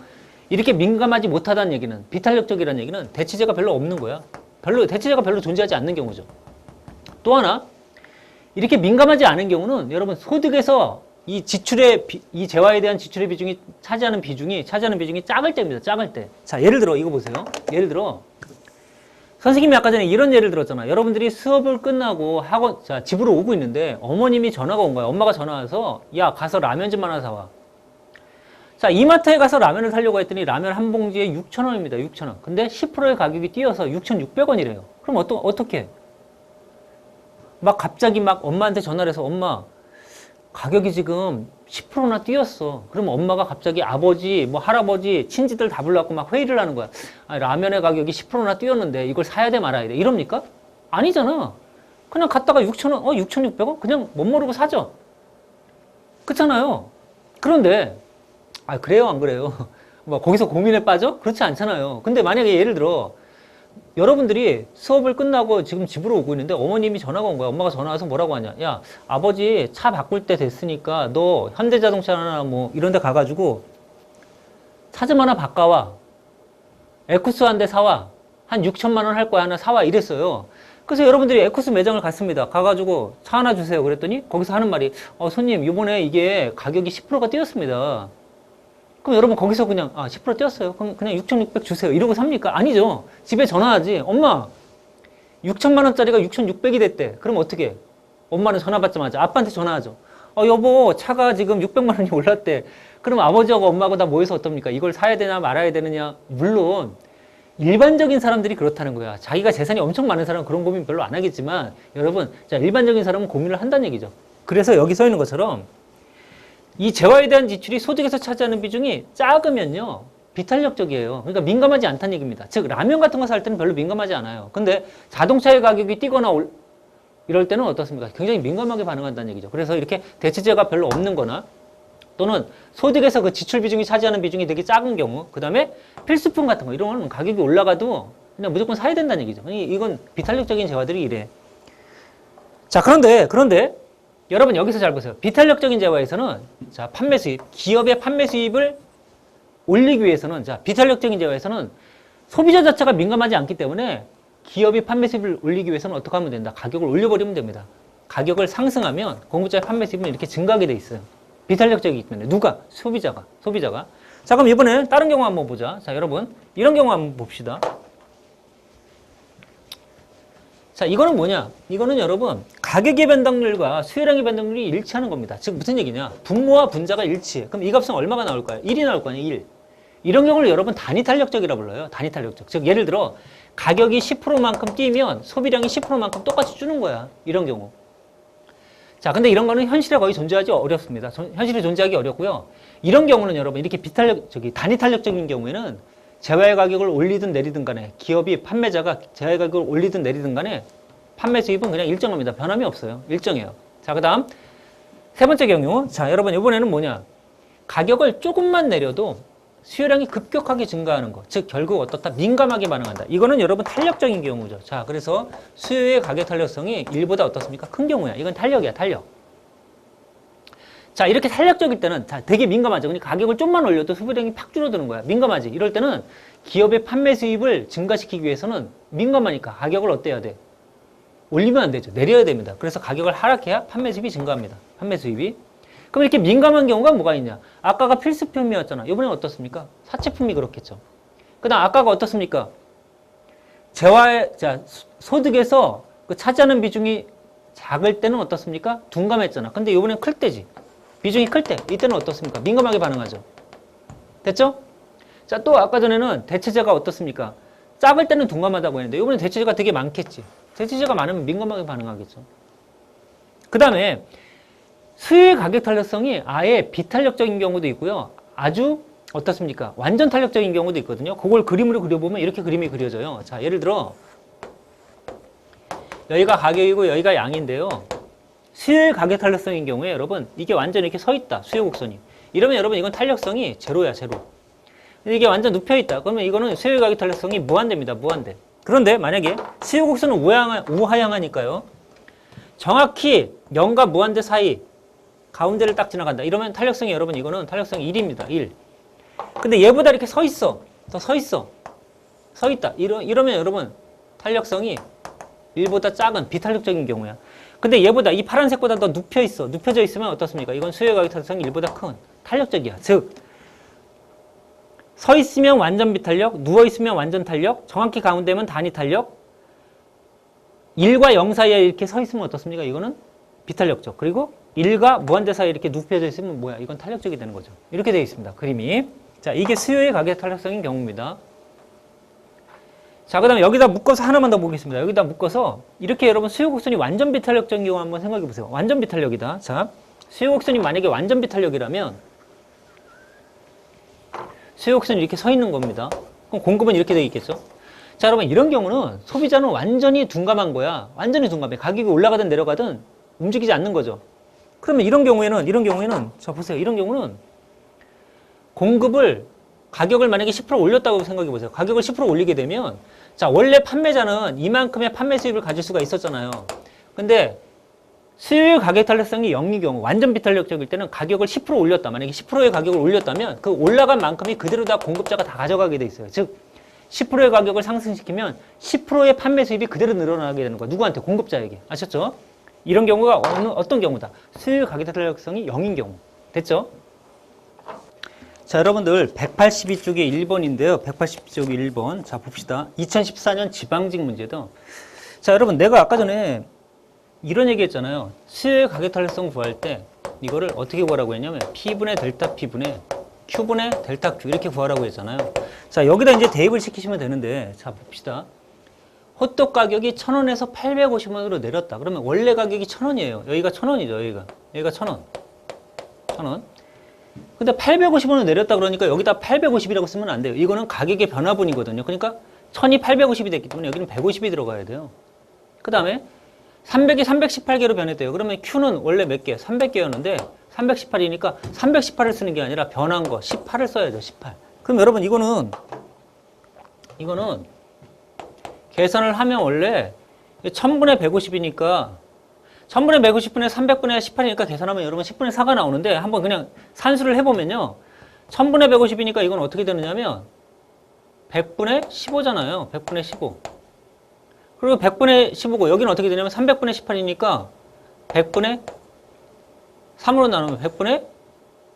이렇게 민감하지 못하다는 얘기는, 비탄력적이라는 얘기는 대체재가 별로 없는 거야. 대체재가 별로 존재하지 않는 경우죠. 또 하나, 이렇게 민감하지 않은 경우는 여러분 소득에서 이 재화에 대한 지출의 비중이 차지하는 비중이 작을 때입니다. 작을 때. 자, 예를 들어 이거 보세요. 예를 들어 선생님이 아까 전에 이런 예를 들었잖아. 여러분들이 수업을 끝나고 집으로 오고 있는데 어머님이 전화가 온 거야. 엄마가 전화 와서 야, 가서 라면 좀 하나 사와. 자, 이마트에 가서 라면을 사려고 했더니 라면 한 봉지에 6,000원입니다. 6,000원. 근데 10%의 가격이 뛰어서 6,600원이래요. 그럼 어떻게? 막 갑자기 막 엄마한테 전화를 해서 엄마, 가격이 지금 10%나 뛰었어. 그러면 엄마가 갑자기 아버지, 뭐 할아버지, 친지들 다 불러갖고 막 회의를 하는 거야. 아니, 라면의 가격이 10%나 뛰었는데 이걸 사야 돼 말아야 돼. 이럽니까? 아니잖아. 그냥 갔다가 6,000원, 6,600원? 그냥 못 모르고 사죠. 그렇잖아요. 그런데 그래요, 안 그래요? 뭐 거기서 고민에 빠져? 그렇지 않잖아요. 근데 만약에 예를 들어 여러분들이 수업을 끝나고 지금 집으로 오고 있는데 어머님이 전화가 온 거야. 엄마가 전화 와서 뭐라고 하냐. 야, 아버지 차 바꿀 때 됐으니까 너 현대자동차나 뭐 이런 데 가가지고 차 좀 하나 바꿔와. 에쿠스 한 대 사와. 한 6천만 원 할 거야. 하나 사와. 이랬어요. 그래서 여러분들이 에쿠스 매장을 갔습니다. 가가지고 차 하나 주세요. 그랬더니 거기서 하는 말이 손님 이번에 이게 가격이 10%가 뛰었습니다. 그럼 여러분 거기서 그냥 10% 뛰었어요. 그럼 그냥 6,600 주세요. 이러고 삽니까? 아니죠. 집에 전화하지. 엄마 6천만 원짜리가 6,600이 됐대. 그럼 어떻게 해? 엄마는 전화 받자마자 아빠한테 전화하죠. 여보 차가 지금 600만 원이 올랐대. 그럼 아버지하고 엄마하고 다 모여서 어떻습니까? 이걸 사야 되나 말아야 되느냐. 물론 일반적인 사람들이 그렇다는 거야. 자기가 재산이 엄청 많은 사람은 그런 고민 별로 안 하겠지만 여러분 일반적인 사람은 고민을 한다는 얘기죠. 그래서 여기 써 있는 것처럼 이 재화에 대한 지출이 소득에서 차지하는 비중이 작으면요 비탄력적이에요. 그러니까 민감하지 않다는 얘기입니다. 즉 라면 같은 거 살 때는 별로 민감하지 않아요. 근데 자동차의 가격이 뛰거나 이럴 때는 어떻습니까? 굉장히 민감하게 반응한다는 얘기죠. 그래서 이렇게 대체재가 별로 없는 거나 또는 소득에서 그 지출 비중이 차지하는 비중이 되게 작은 경우, 그 다음에 필수품 같은 거 이런 거는 가격이 올라가도 그냥 무조건 사야 된다는 얘기죠. 이건 비탄력적인 재화들이 이래. 자, 그런데 여러분 여기서 잘 보세요. 비탄력적인 재화에서는 자, 판매 수입, 기업의 판매 수입을 올리기 위해서는 비탄력적인 재화에서는 소비자 자체가 민감하지 않기 때문에 기업이 판매 수입을 올리기 위해서는 어떻게 하면 된다? 가격을 올려버리면 됩니다. 가격을 상승하면 공급자의 판매 수입은 이렇게 증가하게 돼 있어요. 비탄력적이기 때문에 누가? 소비자가. 자, 그럼 이번에 다른 경우 한번 보자. 자, 여러분 이런 경우 한번 봅시다. 자, 이거는 뭐냐? 이거는 여러분 가격의 변동률과 수요량의 변동률이 일치하는 겁니다. 즉 무슨 얘기냐? 분모와 분자가 일치해. 그럼 이 값은 얼마가 나올까요? 1이 나올 거 아니에요. 1. 이런 경우를 여러분 단위탄력적이라 불러요. 단위탄력적. 즉 예를 들어 가격이 10%만큼 뛰면 소비량이 10%만큼 똑같이 주는 거야. 이런 경우. 자, 근데 이런 거는 현실에 거의 존재하기 어렵습니다. 현실에 존재하기 어렵고요. 이런 경우는 여러분 이렇게 단위탄력적인 경우에는 재화의 가격을 올리든 내리든 간에 기업이 판매자가 재화의 가격을 올리든 내리든 간에 판매 수입은 그냥 일정합니다. 변함이 없어요. 일정해요. 자, 그 다음 세 번째 경우. 자, 여러분 이번에는 뭐냐? 가격을 조금만 내려도 수요량이 급격하게 증가하는 거. 즉 결국 어떻다? 민감하게 반응한다. 이거는 여러분 탄력적인 경우죠. 자, 그래서 수요의 가격 탄력성이 1보다 어떻습니까? 큰 경우야. 이건 탄력이야. 탄력. 자, 이렇게 탄력적일 때는 되게 민감하죠. 그러니까 가격을 좀만 올려도 소비량이 팍 줄어드는 거야. 민감하지. 이럴 때는 기업의 판매 수입을 증가시키기 위해서는 민감하니까 가격을 어때야 돼? 올리면 안 되죠. 내려야 됩니다. 그래서 가격을 하락해야 판매 수입이 증가합니다. 판매 수입이. 그럼 이렇게 민감한 경우가 뭐가 있냐? 아까가 필수품이었잖아. 이번엔 어떻습니까? 사치품이 그렇겠죠. 그 다음 아까가 어떻습니까? 소득에서 그 차지하는 비중이 작을 때는 어떻습니까? 둔감했잖아. 근데 이번엔 클 때지. 비중이 클 때. 이때는 어떻습니까? 민감하게 반응하죠. 됐죠? 자, 또 아까 전에는 대체재가 어떻습니까? 작을 때는 둔감하다고 했는데 이번엔 대체재가 되게 많겠지. 대체재가 많으면 민감하게 반응하겠죠. 그 다음에 수요의 가격 탄력성이 아예 비탄력적인 경우도 있고요. 아주 어떻습니까? 완전 탄력적인 경우도 있거든요. 그걸 그림으로 그려보면 이렇게 그림이 그려져요. 자, 예를 들어 여기가 가격이고 여기가 양인데요. 수요의 가격 탄력성인 경우에 여러분 이게 완전 이렇게 서 있다. 수요 곡선이. 이러면 여러분 이건 탄력성이 제로야. 제로. 이게 완전 눕혀 있다. 그러면 이거는 수요의 가격 탄력성이 무한대입니다. 무한대. 그런데 만약에 수요 곡선은 우하향하니까요. 정확히 0과 무한대 사이 가운데를 딱 지나간다. 이러면 탄력성이 여러분 이거는 탄력성이 1입니다. 1. 근데 얘보다 이렇게 서 있어. 더 서 있어. 서 있다. 이러면 여러분 탄력성이 1보다 작은 비탄력적인 경우야. 근데 얘보다 이 파란색보다 더 눕혀 있어. 눕혀져 있으면 어떻습니까? 이건 수요의 가격 탄력성이 1보다 큰 탄력적이야. 즉 서 있으면 완전 비탄력, 누워 있으면 완전 탄력, 정확히 가운데면 단위 탄력. 1과 0 사이에 이렇게 서 있으면 어떻습니까? 이거는 비탄력적. 그리고 1과 무한대 사이에 이렇게 눕혀져 있으면 뭐야? 이건 탄력적이 되는 거죠. 이렇게 되어 있습니다. 그림이. 자, 이게 수요의 가격 탄력성인 경우입니다. 자, 그 다음에 여기다 묶어서 하나만 더 보겠습니다. 여기다 묶어서 이렇게 여러분 수요 곡선이 완전 비탄력적인 경우 한번 생각해 보세요. 완전 비탄력이다. 자, 수요 곡선이 만약에 완전 비탄력이라면 수요 곡선이 이렇게 서 있는 겁니다. 그럼 공급은 이렇게 되어 있겠죠. 자, 여러분 이런 경우는 소비자는 완전히 둔감한 거야. 완전히 둔감해. 가격이 올라가든 내려가든 움직이지 않는 거죠. 그러면 이런 경우에는 자 보세요. 이런 경우는 공급을 가격을 만약에 10% 올렸다고 생각해 보세요. 가격을 10% 올리게 되면 자 원래 판매자는 이만큼의 판매 수입을 가질 수가 있었잖아요. 근데 수요일 가격 탄력성이 0인 경우 완전 비탄력적일 때는 가격을 10% 올렸다. 만약에 10%의 가격을 올렸다면 그 올라간 만큼이 그대로 다 공급자가 다 가져가게 돼 있어요. 즉 10%의 가격을 상승시키면 10%의 판매 수입이 그대로 늘어나게 되는 거야. 누구한테? 공급자에게. 아셨죠? 이런 경우가 어떤 경우다? 수요일 가격 탄력성이 0인 경우. 됐죠? 자, 여러분들 182쪽에 1번인데요. 182쪽에 1번. 자, 봅시다. 2014년 지방직 문제도. 자, 여러분 내가 아까 전에 이런 얘기 했잖아요. 수요일 가격 탄력성 구할 때 이거를 어떻게 구하라고 했냐면 P분의 델타 P분의 Q분의 델타 Q 이렇게 구하라고 했잖아요. 자, 여기다 이제 대입을 시키시면 되는데 자, 봅시다. 호떡 가격이 1,000원에서 850원으로 내렸다. 그러면 원래 가격이 1,000원이에요. 여기가 1,000원이죠. 여기가 1,000원. 1,000원. 근데 850원으로 내렸다 그러니까 여기다 850이라고 쓰면 안 돼요. 이거는 가격의 변화분이거든요. 그러니까 1,000이 850이 됐기 때문에 여기는 150이 들어가야 돼요. 그 다음에 300이 318개로 변했대요. 그러면 Q는 원래 몇 개? 300개였는데 318이니까 318을 쓰는 게 아니라 변한 거 18을 써야죠. 18. 그럼 여러분 이거는 계산을 하면 원래 1000분의 150이니까 1000분의 150분의 300분의 18이니까 계산하면 여러분 10분의 4가 나오는데 한번 그냥 산수를 해보면요. 1000분의 150이니까 이건 어떻게 되느냐면 100분의 15잖아요. 100분의 15. 그리고 100분의 15고 여기는 어떻게 되냐면 300분의 18이니까 100분의 3으로 나누면 100분의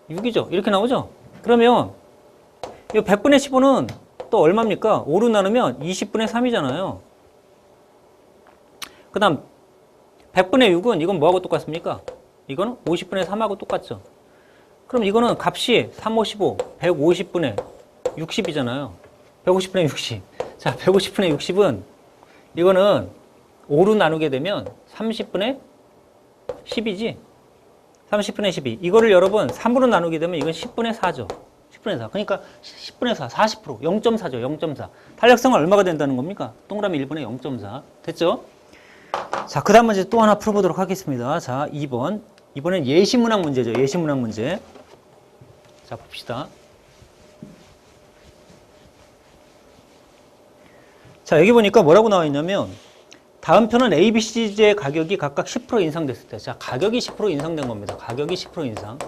6이죠. 이렇게 나오죠. 그러면 이 100분의 15는 또 얼마입니까? 5로 나누면 20분의 3이잖아요. 그 다음 100분의 6은 이건 뭐하고 똑같습니까? 이거는 50분의 3하고 똑같죠. 그럼 이거는 값이 3, 5, 15, 150분의 60이잖아요. 150분의 60. 자, 150분의 60은 이거는 5로 나누게 되면 30분의 10이지. 30분의 12. 이거를 여러분 3으로 나누게 되면 이건 10분의 4죠. 10분의 4. 그러니까 10분의 4, 40%. 0.4죠. 0.4. 탄력성은 얼마가 된다는 겁니까? 동그라미 1분의 0.4. 됐죠? 자, 그 다음 문제 또 하나 풀어보도록 하겠습니다. 자, 2번. 이번엔 예시문학 문제죠. 예시문학 문제. 자, 봅시다. 자, 여기 보니까 뭐라고 나와 있냐면 다음 편은 A, B, C의 가격이 각각 10% 인상됐을 때. 자, 가격이 10% 인상된 겁니다. 가격이 10% 인상.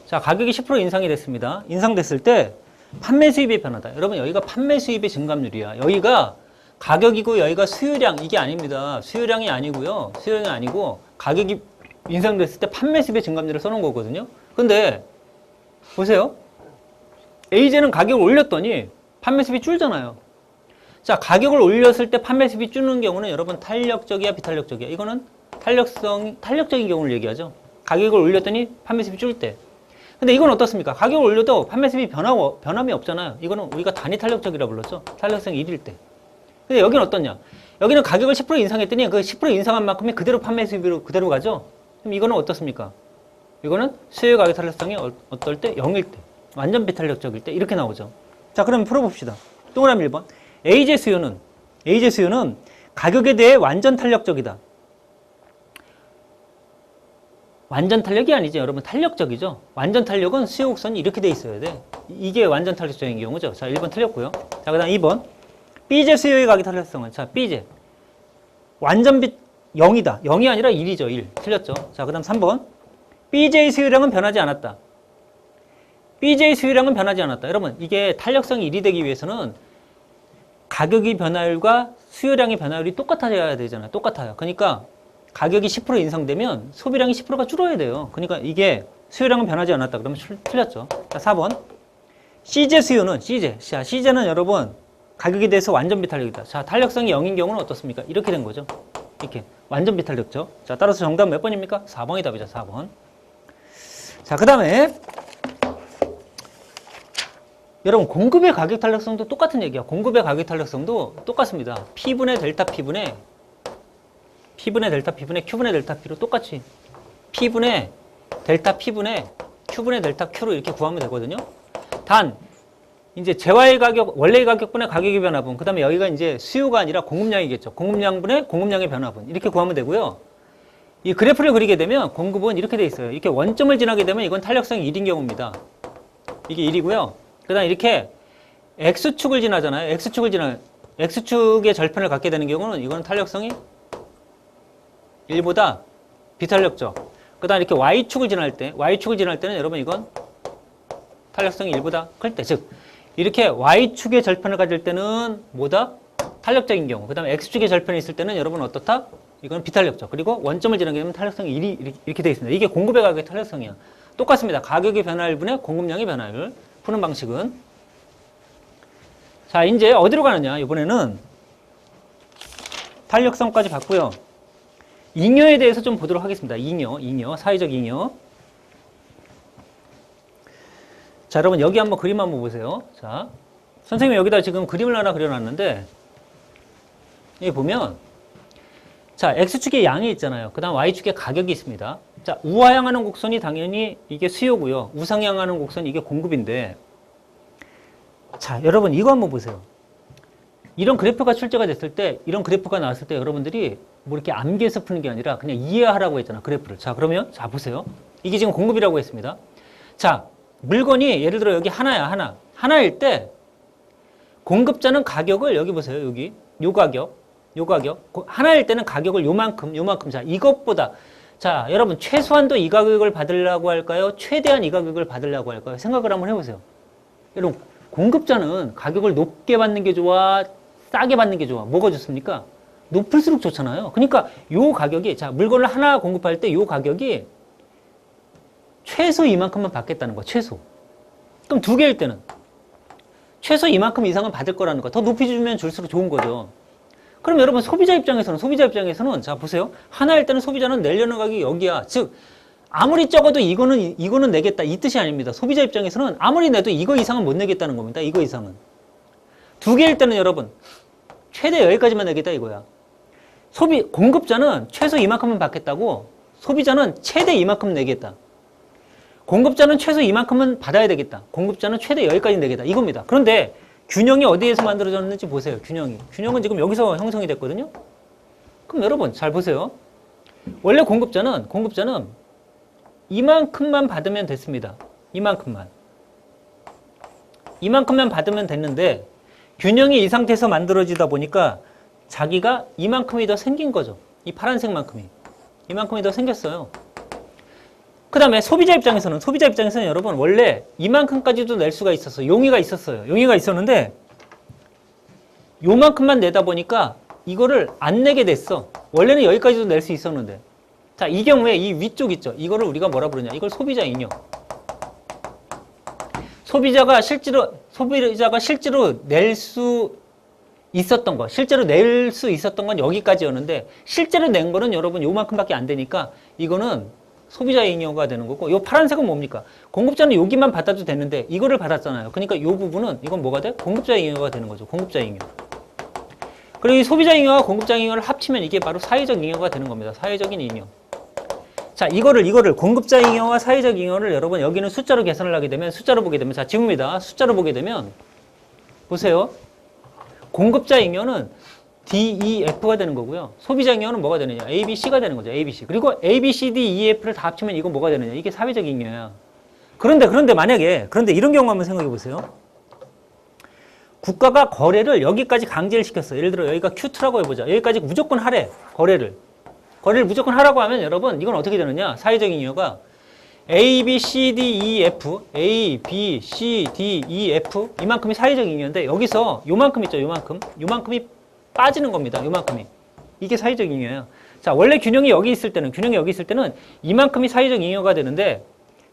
자, 가격이 10% 인상이 됐습니다. 인상됐을 때 판매 수입의 변화다. 여러분, 여기가 판매 수입의 증감률이야. 여기가 가격이고 여기가 수요량, 이게 아닙니다. 수요량이 아니고요. 수요량이 아니고 가격이 인상됐을 때 판매 수입의 증감률을 써놓은 거거든요. 근데 보세요. A제는 가격을 올렸더니 판매 수입이 줄잖아요. 자, 가격을 올렸을 때 판매 수입이 줄는 경우는 여러분 탄력적이야, 비탄력적이야? 이거는 탄력적인 경우를 얘기하죠. 가격을 올렸더니 판매 수입이 줄 때. 근데 이건 어떻습니까? 가격을 올려도 판매 수입이 변함이 없잖아요. 이거는 우리가 단위 탄력적이라 불렀죠. 탄력성 1일 때. 근데 여기는 어떠냐? 여기는 가격을 10% 인상했더니 그 10% 인상한 만큼이 그대로 판매 수입으로 그대로 가죠. 그럼 이거는 어떻습니까? 이거는 수요 가격 탄력성이 어떨 때? 0일 때. 완전 비탄력적일 때. 이렇게 나오죠. 자, 그럼 풀어봅시다. 동그라미 1번. A제 수요는 가격에 대해 완전 탄력적이다. 완전 탄력이 아니죠. 여러분 탄력적이죠. 완전 탄력은 수요 곡선이 이렇게 돼 있어야 돼. 이게 완전 탄력적인 경우죠. 자, 1번 틀렸고요. 자, 그 다음 2번. B제 수요의 가격 탄력성은 자, B제. 완전빛 0이다. 0이 아니라 1이죠. 1. 틀렸죠. 자, 그 다음 3번. BJ 수유량은 변하지 않았다. BJ 수유량은 변하지 않았다. 여러분, 이게 탄력성이 1이 되기 위해서는 가격의 변화율과 수요량의 변화율이 똑같아야 되잖아요. 똑같아요. 그러니까 가격이 10% 인상되면 소비량이 10%가 줄어야 돼요. 그러니까 이게 수요량은 변하지 않았다. 그러면 틀렸죠. 자, 4번. CJ 수요는, 자, CJ는 여러분, 가격에 대해서 완전 비탄력이다. 자, 탄력성이 0인 경우는 어떻습니까? 이렇게 된 거죠. 이렇게. 완전 비탄력죠. 자, 따라서 정답 몇 번입니까? 4번이 답이죠. 4번. 자, 그 다음에 여러분 공급의 가격 탄력성도 똑같은 얘기야. 공급의 가격 탄력성도 똑같습니다. P분의 델타 P분의 델타 P분의 Q분의 델타 P로 똑같이 P분의 델타 P분의 Q분의 델타 Q로 이렇게 구하면 되거든요. 단 이제 재화의 가격, 원래의 가격분의 가격의 변화분, 그 다음에 여기가 이제 수요가 아니라 공급량이겠죠. 공급량분의 공급량의 변화분 이렇게 구하면 되고요. 이 그래프를 그리게 되면 공급은 이렇게 돼 있어요. 이렇게 원점을 지나게 되면 이건 탄력성이 1인 경우입니다. 이게 1이고요. 그 다음에 이렇게 X축을 지나잖아요. X축의 절편을 갖게 되는 경우는 이거는 탄력성이 1보다 비탄력적. 그 다음에 이렇게 Y축을 지날 때는 여러분 이건 탄력성이 1보다 클 때. 즉, 이렇게 Y축의 절편을 가질 때는 뭐다? 탄력적인 경우. 그 다음에 X축의 절편이 있을 때는 여러분 어떻다? 이건 비탄력적. 그리고 원점을 지나게 되면 탄력성이 1이 이렇게 되어 있습니다. 이게 공급의 가격의 탄력성이야. 똑같습니다. 가격의 변화율분의 공급량의 변화율. 푸는 방식은. 자, 이제 어디로 가느냐? 이번에는 탄력성까지 봤고요. 잉여에 대해서 좀 보도록 하겠습니다. 잉여, 사회적 잉여. 자, 여러분 여기 한번 그림 한번 보세요. 자, 선생님이 여기다 지금 그림을 하나 그려놨는데 여기 보면 자, X축에 양이 있잖아요. 그 다음 Y축에 가격이 있습니다. 자, 우하향하는 곡선이 당연히 이게 수요고요. 우상향하는 곡선이 이게 공급인데 자, 여러분 이거 한번 보세요. 이런 그래프가 출제가 됐을 때, 이런 그래프가 나왔을 때 여러분들이 뭐 이렇게 암기해서 푸는 게 아니라 그냥 이해하라고 했잖아, 그래프를. 자, 그러면 자, 보세요. 이게 지금 공급이라고 했습니다. 자, 물건이 예를 들어 여기 하나야. 하나일 때 공급자는 가격을 여기 보세요. 여기 요 가격. 하나일 때는 가격을 요만큼. 자, 이것보다 자, 여러분 최소한도 이 가격을 받으려고 할까요? 최대한 이 가격을 받으려고 할까요? 생각을 한번 해보세요. 여러분 공급자는 가격을 높게 받는 게 좋아? 싸게 받는 게 좋아? 뭐가 좋습니까? 높을수록 좋잖아요. 그러니까 요 가격이 자, 물건을 하나 공급할 때 요 가격이 최소 이만큼만 받겠다는 거야. 최소. 그럼 두 개일 때는 최소 이만큼 이상은 받을 거라는 거야. 더 높이 주면 줄수록 좋은 거죠. 그럼 여러분 소비자 입장에서는 자, 보세요. 하나일 때는 소비자는 내려는 가격이 여기야. 즉 아무리 적어도 이거는 내겠다 이 뜻이 아닙니다. 소비자 입장에서는 아무리 내도 이거 이상은 못 내겠다는 겁니다. 이거 이상은. 두 개일 때는 여러분 최대 여기까지만 내겠다 이거야. 공급자는 최소 이만큼은 받겠다고, 소비자는 최대 이만큼 내겠다. 공급자는 최소 이만큼은 받아야 되겠다. 공급자는 최대 여기까지 내겠다. 이겁니다. 그런데 균형이 어디에서 만들어졌는지 보세요. 균형은 지금 여기서 형성이 됐거든요. 그럼 여러분 잘 보세요. 원래 공급자는 이만큼만 받으면 됐습니다. 이만큼만 받으면 됐는데 균형이 이 상태에서 만들어지다 보니까 자기가 이만큼이 더 생긴 거죠. 이 파란색만큼이. 이만큼이 더 생겼어요. 그 다음에 소비자 입장에서는 여러분 원래 이만큼까지도 낼 수가 있었어요. 용의가 있었는데 요만큼만 내다 보니까 이거를 안 내게 됐어. 원래는 여기까지도 낼 수 있었는데. 자, 이 경우에 이 위쪽 있죠. 이거를 우리가 뭐라 부르냐. 이걸 소비자 잉여. 소비자가 실제로 낼 수 있었던 거, 실제로 낼 수 있었던 건 여기까지였는데 실제로 낸 거는 여러분 요만큼밖에 안 되니까 이거는 소비자 잉여가 되는 거고, 요 파란색은 뭡니까? 공급자는 여기만 받아도 되는데 이거를 받았잖아요. 그러니까 요 부분은 이건 뭐가 돼? 공급자 잉여가 되는 거죠. 공급자 잉여. 그리고 이 소비자 잉여와 공급자 잉여를 합치면 이게 바로 사회적 잉여가 되는 겁니다. 사회적인 잉여. 자, 이거를 공급자 잉여와 사회적 잉여를 여러분 여기는 숫자로 계산을 하게 되면, 숫자로 보게 되면, 자, 지금입니다. 숫자로 보게 되면 보세요. 공급자 잉여는 DEF가 되는 거고요. 소비자 잉여는 뭐가 되느냐? ABC가 되는 거죠. ABC. 그리고 ABCD, EF를 다 합치면 이건 뭐가 되느냐? 이게 사회적 잉여야. 그런데 만약에 이런 경우 한번 생각해 보세요. 국가가 거래를 여기까지 강제를 시켰어. 예를 들어 여기가 Q2라고 해보자. 여기까지 무조건 하래. 거래를 무조건 하라고 하면 여러분 이건 어떻게 되느냐? 사회적 잉여가 A, B, C, D, E, F, A, B, C, D, E, F 이만큼이 사회적 잉여인데 여기서 요만큼 있죠. 요만큼이 빠지는 겁니다. 요만큼이. 이게 사회적 잉여예요. 자, 원래 균형이 여기 있을 때는 이만큼이 사회적 잉여가 되는데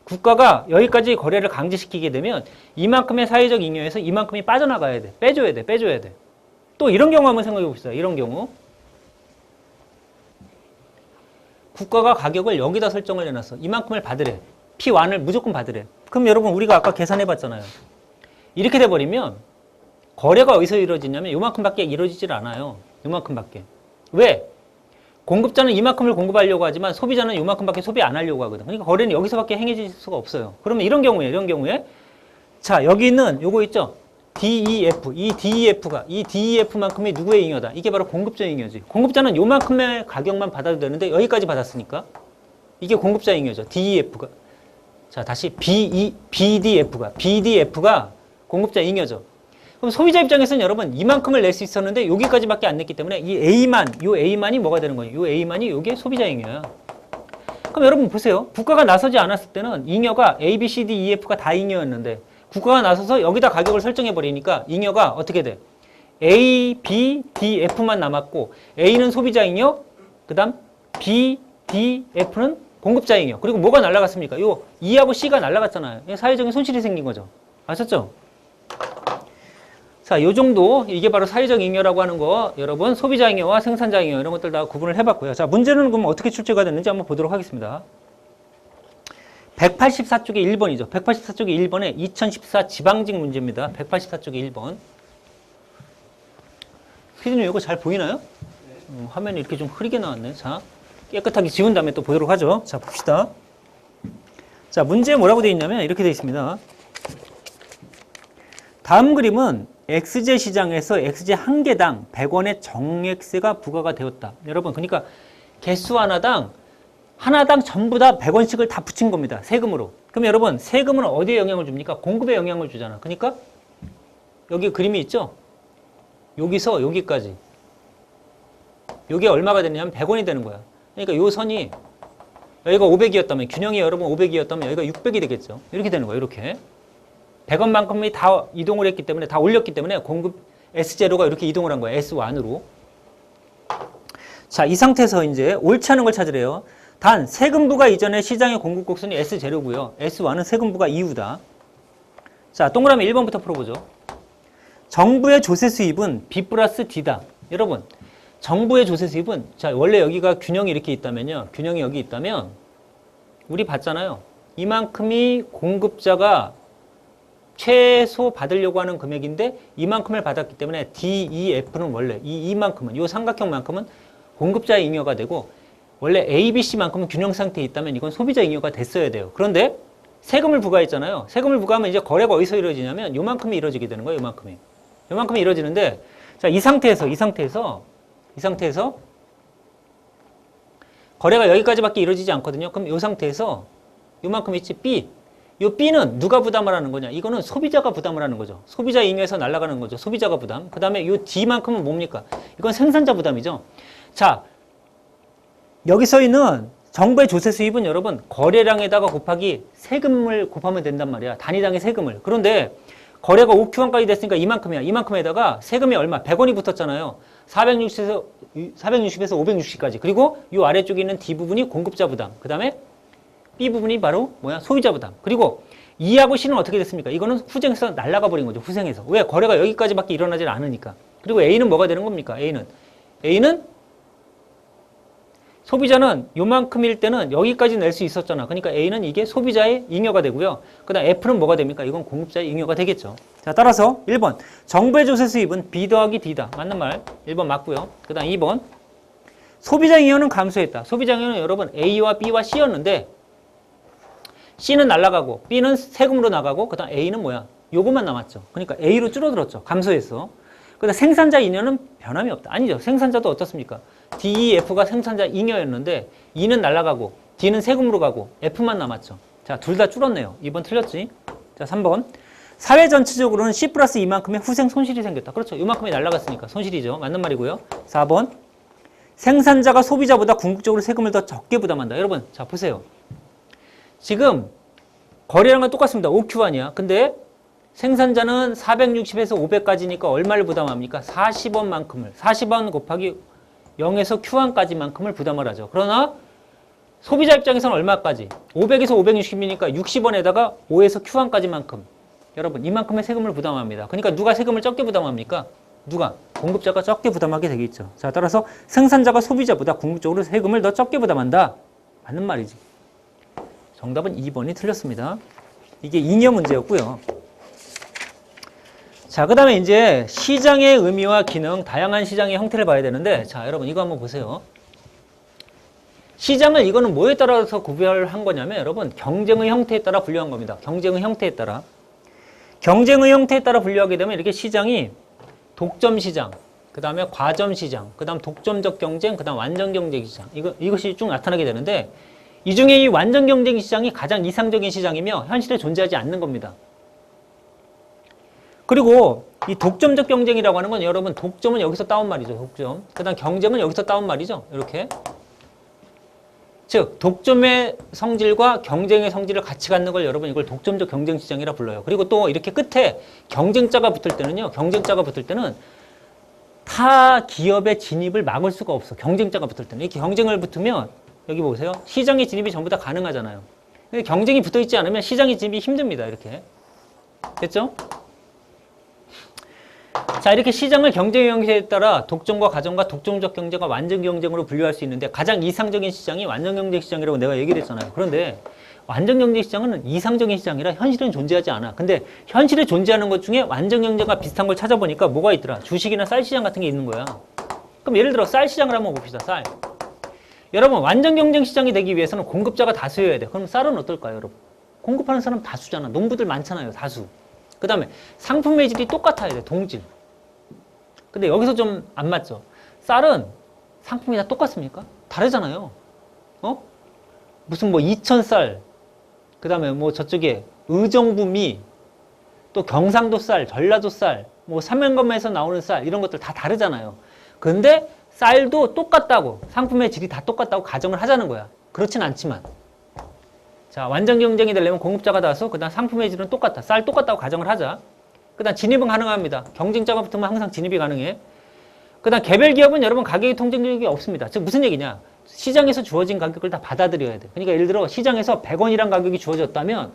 국가가 여기까지 거래를 강제시키게 되면 이만큼의 사회적 잉여에서 이만큼이 빠져나가야 돼. 빼줘야 돼. 또 이런 경우 한번 생각해 봅시다. 이런 경우. 국가가 가격을 여기다 설정을 해놨어. 이만큼을 받으래. P1을 무조건 받으래. 그럼 여러분 우리가 아까 계산해 봤잖아요. 이렇게 돼버리면 거래가 어디서 이루어지냐면 요만큼밖에 이루어지질 않아요. 요만큼밖에. 왜? 공급자는 이만큼을 공급하려고 하지만 소비자는 요만큼밖에 소비 안 하려고 하거든. 그러니까 거래는 여기서밖에 행해질 수가 없어요. 그러면 이런 경우에 자, 여기 있는 요거 있죠? DEF. 이 DEF만큼이 누구의 잉여다? 이게 바로 공급자 잉여지. 공급자는 요만큼의 가격만 받아도 되는데 여기까지 받았으니까 이게 공급자 잉여죠. DEF가. 자, 다시 BDF가 공급자 잉여죠. 그럼 소비자 입장에서는 여러분 이만큼을 낼 수 있었는데 여기까지밖에 안 냈기 때문에 이 A만이 뭐가 되는 거예요? 이 A만이 요게 소비자 잉여야. 그럼 여러분 보세요. 국가가 나서지 않았을 때는 잉여가 A, B, C, D, E, F가 다 잉여였는데 국가가 나서서 여기다 가격을 설정해 버리니까 잉여가 어떻게 돼? A, B, D, F만 남았고 A는 소비자 잉여, 그다음 B, D, F는 공급자 잉여. 그리고 뭐가 날라갔습니까? 요 E하고 C가 날라갔잖아요. 사회적인 손실이 생긴 거죠. 아셨죠? 자, 요 정도 이게 바로 사회적 잉여라고 하는 거 여러분 소비자 잉여와 생산자 잉여 이런 것들 다 구분을 해봤고요. 자, 문제는 그럼 어떻게 출제가 됐는지 한번 보도록 하겠습니다. 184쪽에 1번이죠. 184쪽에 1번에 2014 지방직 문제입니다. 184쪽에 1번. 피디님 이거 잘 보이나요? 화면이 이렇게 좀 흐리게 나왔네. 자, 깨끗하게 지운 다음에 또 보도록 하죠. 자, 봅시다. 자, 문제에 뭐라고 되어 있냐면 이렇게 되어 있습니다. 다음 그림은 XJ 시장에서 XJ 한 개당 100원의 정액세가 부과가 되었다. 여러분, 그러니까 개수 하나당 전부 다 100원씩을 다 붙인 겁니다. 세금으로. 그럼 여러분, 세금은 어디에 영향을 줍니까? 공급에 영향을 주잖아. 그러니까 여기 그림이 있죠? 여기서 여기까지. 이게 얼마가 되냐면 100원이 되는 거야. 그러니까 요 선이 여기가 500이었다면 균형이 여러분 500이었다면 여기가 600이 되겠죠. 이렇게 되는 거예요. 이렇게. 100원만큼이 다 이동을 했기 때문에 다 올렸기 때문에 공급 S0가 이렇게 이동을 한 거예요. S1으로. 자, 이 상태에서 이제 옳지 않은 걸 찾으래요. 단 세금부가 이전에 시장의 공급 곡선이 S0고요. S1은 세금부가 이후다. 자, 동그라미 1번부터 풀어보죠. 정부의 조세 수입은 B 플러스 D다. 여러분, 정부의 조세 수입은 자, 원래 여기가 균형이 이렇게 있다면요. 균형이 여기 있다면 우리 봤잖아요. 이만큼이 공급자가 최소 받으려고 하는 금액인데 이만큼을 받았기 때문에 DEF는 원래 이만큼은 이 삼각형만큼은 공급자의 잉여가 되고 원래 ABC만큼은 균형 상태에 있다면 이건 소비자 잉여가 됐어야 돼요. 그런데 세금을 부과했잖아요. 세금을 부과하면 이제 거래가 어디서 이루어지냐면 요만큼이 이루어지게 되는 거예요. 요만큼이 이루어지는데 자, 이 상태에서 거래가 여기까지밖에 이루어지지 않거든요. 그럼 이 상태에서 요만큼 있지 B. 요 B는 누가 부담을 하는 거냐? 이거는 소비자가 부담을 하는 거죠. 소비자 잉여에서 날아가는 거죠. 소비자가 부담. 그 다음에 요 D만큼은 뭡니까? 이건 생산자 부담이죠. 자, 여기 써 있는 정부의 조세 수입은 여러분 거래량에다가 곱하기 세금을 곱하면 된단 말이야. 단위당의 세금을. 그런데 거래가 5Q1까지 됐으니까 이만큼이야. 이만큼에다가 세금이 얼마? 100원이 붙었잖아요. 460에서 560까지. 그리고 이 아래쪽에 있는 D 부분이 공급자 부담. 그 다음에 B 부분이 바로 뭐야? 소비자 부담. 그리고 E하고 C는 어떻게 됐습니까? 이거는 후생해서 날아가 버린 거죠. 후생해서. 왜? 거래가 여기까지밖에 일어나질 않으니까. 그리고 A는 뭐가 되는 겁니까? A는 소비자는 요만큼일 때는 여기까지 낼 수 있었잖아. 그러니까 A는 이게 소비자의 잉여가 되고요. 그 다음 F는 뭐가 됩니까? 이건 공급자의 잉여가 되겠죠. 자, 따라서 1번. 정부의 조세 수입은 B 더하기 D다. 맞는 말. 1번 맞고요. 그 다음 2번. 소비자 잉여는 감소했다. 소비자 잉여는 여러분 A와 B와 C였는데 C는 날아가고 B는 세금으로 나가고 그 다음 A는 뭐야? 요것만 남았죠. 그러니까 A로 줄어들었죠. 감소했어. 그 다음 생산자 잉여는 변함이 없다. 아니죠. 생산자도 어떻습니까? DEF가 생산자 잉여였는데 E는 날아가고 D는 세금으로 가고 F만 남았죠. 자, 둘 다 줄었네요. 2번 틀렸지? 자, 3번. 사회 전체적으로는 C 플러스 이만큼의 후생 손실이 생겼다. 그렇죠. 이만큼이 날라갔으니까 손실이죠. 맞는 말이고요. 4번. 생산자가 소비자보다 궁극적으로 세금을 더 적게 부담한다. 여러분, 자, 보세요. 지금 거래량은 똑같습니다. OQ1이야. 근데 생산자는 460에서 500까지니까 얼마를 부담합니까? 40원만큼을. 40원 곱하기 0에서 Q1까지만큼을 부담을 하죠. 그러나 소비자 입장에서는 얼마까지? 500에서 560이니까 60원에다가 5에서 Q1까지만큼. 여러분, 이만큼의 세금을 부담합니다. 그러니까 누가 세금을 적게 부담합니까? 누가? 공급자가 적게 부담하게 되겠죠. 자, 따라서 생산자가 소비자보다 궁극적으로 세금을 더 적게 부담한다. 맞는 말이지. 정답은 2번이 틀렸습니다. 이게 잉여 문제였고요. 자, 그 다음에 이제 시장의 의미와 기능, 다양한 시장의 형태를 봐야 되는데, 자, 여러분 이거 한번 보세요. 시장을 이거는 뭐에 따라서 구별한 거냐면, 여러분 경쟁의 형태에 따라 분류한 겁니다. 경쟁의 형태에 따라. 경쟁의 형태에 따라 분류하게 되면 이렇게 시장이 독점 시장, 그 다음에 과점 시장, 그 다음 독점적 경쟁, 그 다음 완전 경쟁 시장. 이것이 쭉 나타나게 되는데, 이 중에 이 완전 경쟁 시장이 가장 이상적인 시장이며 현실에 존재하지 않는 겁니다. 그리고 이 독점적 경쟁이라고 하는 건 여러분 독점은 여기서 따온 말이죠. 독점. 그 다음 경쟁은 여기서 따온 말이죠. 이렇게. 즉 독점의 성질과 경쟁의 성질을 같이 갖는 걸 여러분 이걸 독점적 경쟁 시장이라 불러요. 그리고 또 이렇게 끝에 경쟁자가 붙을 때는요. 경쟁자가 붙을 때는 타 기업의 진입을 막을 수가 없어. 경쟁자가 붙을 때는. 이렇게 경쟁을 붙으면 여기 보세요. 시장의 진입이 전부 다 가능하잖아요. 근데 경쟁이 붙어 있지 않으면 시장의 진입이 힘듭니다. 이렇게. 됐죠? 자, 이렇게 시장을 경쟁의 형태에 따라 독점과 가점과 독점적 경쟁과 완전 경쟁으로 분류할 수 있는데 가장 이상적인 시장이 완전 경쟁 시장이라고 내가 얘기를 했잖아요. 그런데 완전 경쟁 시장은 이상적인 시장이라 현실은 존재하지 않아. 근데 현실에 존재하는 것 중에 완전 경쟁과 비슷한 걸 찾아보니까 뭐가 있더라? 주식이나 쌀 시장 같은 게 있는 거야. 그럼 예를 들어 쌀 시장을 한번 봅시다. 쌀. 여러분 완전 경쟁 시장이 되기 위해서는 공급자가 다수여야 돼. 그럼 쌀은 어떨까요, 여러분? 공급하는 사람 다수잖아. 농부들 많잖아요. 다수. 그 다음에 상품의 질이 똑같아야 돼. 동질. 근데 여기서 좀 안 맞죠? 쌀은 상품이 다 똑같습니까? 다르잖아요. 어? 무슨 뭐 이천쌀, 그 다음에 뭐 저쪽에 의정부 미, 또 경상도 쌀, 전라도 쌀, 뭐 삼양검에서 나오는 쌀 이런 것들 다 다르잖아요. 근데 쌀도 똑같다고, 상품의 질이 다 똑같다고 가정을 하자는 거야. 그렇진 않지만. 자, 완전 경쟁이 되려면 공급자가 다수, 그 다음 상품의 질은 똑같다. 쌀 똑같다고 가정을 하자. 그 다음 진입은 가능합니다. 경쟁자가 붙으면 항상 진입이 가능해. 그 다음 개별 기업은 여러분 가격이 통제력이 없습니다. 즉 무슨 얘기냐. 시장에서 주어진 가격을 다 받아들여야 돼. 그러니까 예를 들어 시장에서 100원이란 가격이 주어졌다면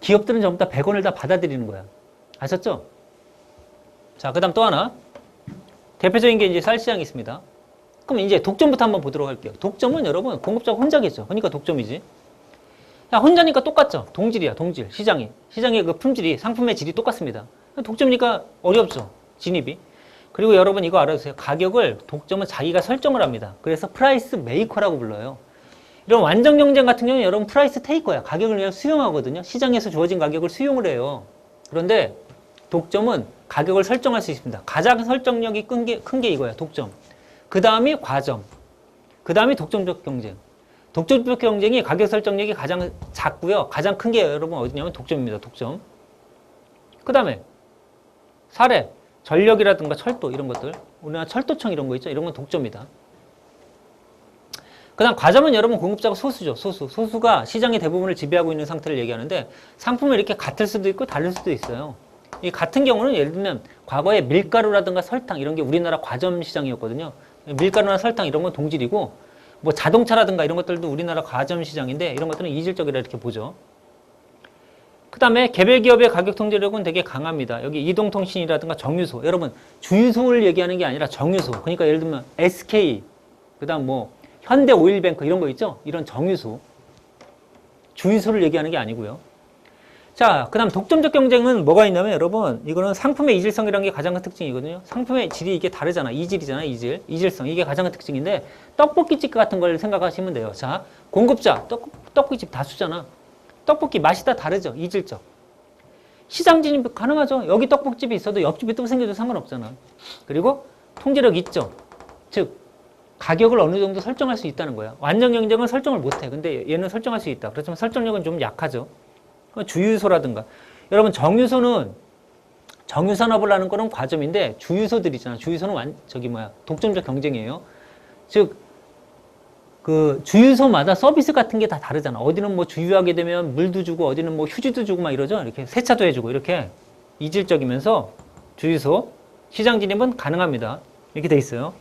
기업들은 전부 다 100원을 다 받아들이는 거야. 아셨죠? 자, 그 다음 또 하나. 대표적인 게 이제 쌀 시장이 있습니다. 그럼 이제 독점부터 한번 보도록 할게요. 독점은 여러분 공급자가 혼자겠죠. 그러니까 독점이지. 야, 혼자니까 똑같죠. 동질이야, 동질. 시장의 그 품질이, 상품의 질이 똑같습니다. 독점이니까 어렵죠. 진입이. 그리고 여러분 이거 알아두세요. 가격을 독점은 자기가 설정을 합니다. 그래서 프라이스 메이커라고 불러요. 이런 완전 경쟁 같은 경우는 여러분 프라이스 테이커야. 가격을 그냥 수용하거든요. 시장에서 주어진 가격을 수용을 해요. 그런데 독점은 가격을 설정할 수 있습니다. 가장 설정력이 큰 게 이거야. 독점. 그 다음이 과점. 그 다음이 독점적 경쟁. 독점적 경쟁이 가격 설정력이 가장 작고요. 가장 큰 게 여러분 어디냐면 독점입니다. 독점. 그 다음에 사례, 전력이라든가 철도 이런 것들. 우리나라 철도청 이런 거 있죠. 이런 건 독점이다. 그 다음 과점은 여러분 공급자가 소수죠. 소수가 시장의 대부분을 지배하고 있는 상태를 얘기하는데 상품이 이렇게 같을 수도 있고 다를 수도 있어요. 이 같은 경우는 예를 들면 과거에 밀가루라든가 설탕 이런 게 우리나라 과점 시장이었거든요. 밀가루나 설탕 이런 건 동질이고 뭐 자동차라든가 이런 것들도 우리나라 과점 시장인데 이런 것들은 이질적이라 이렇게 보죠. 그 다음에 개별 기업의 가격 통제력은 되게 강합니다. 여기 이동통신이라든가 정유소. 여러분 주유소를 얘기하는 게 아니라 정유소. 그러니까 예를 들면 SK, 그 다음 뭐 현대오일뱅크 이런 거 있죠. 이런 정유소. 주유소를 얘기하는 게 아니고요. 자, 그 다음 독점적 경쟁은 뭐가 있냐면 여러분 이거는 상품의 이질성이라는 게 가장 큰 특징이거든요. 상품의 질이 이게 다르잖아. 이질이잖아. 이질성. 이게 가장 큰 특징인데 떡볶이집 같은 걸 생각하시면 돼요. 자, 공급자 떡볶이집 다수잖아. 떡볶이 맛이 다 다르죠. 이질적. 시장 진입 가능하죠. 여기 떡볶이집이 있어도 옆집이 또 생겨도 상관없잖아. 그리고 통제력 있죠. 즉 가격을 어느 정도 설정할 수 있다는 거야. 완전 경쟁은 설정을 못해. 근데 얘는 설정할 수 있다. 그렇지만 설정력은 좀 약하죠. 주유소라든가 여러분 정유산업을 하는 거는 과점인데 주유소들 있잖아. 주유소는 독점적 경쟁이에요. 즉 그 주유소마다 서비스 같은 게 다 다르잖아. 어디는 뭐 주유하게 되면 물도 주고 어디는 뭐 휴지도 주고 막 이러죠. 이렇게 세차도 해주고 이렇게 이질적이면서 주유소 시장 진입은 가능합니다. 이렇게 돼 있어요.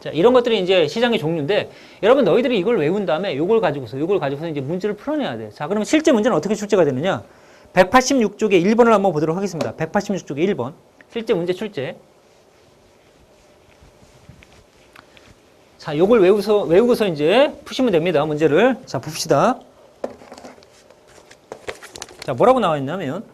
자, 이런 것들이 이제 시장의 종류인데 여러분 너희들이 이걸 외운 다음에 이걸 가지고서 이제 문제를 풀어내야 돼. 자, 그러면 실제 문제는 어떻게 출제가 되느냐? 186쪽에 1번을 한번 보도록 하겠습니다. 186쪽에 1번. 실제 문제 출제. 자, 요걸 외우고서 이제 푸시면 됩니다. 문제를. 자, 봅시다. 자, 뭐라고 나와 있냐면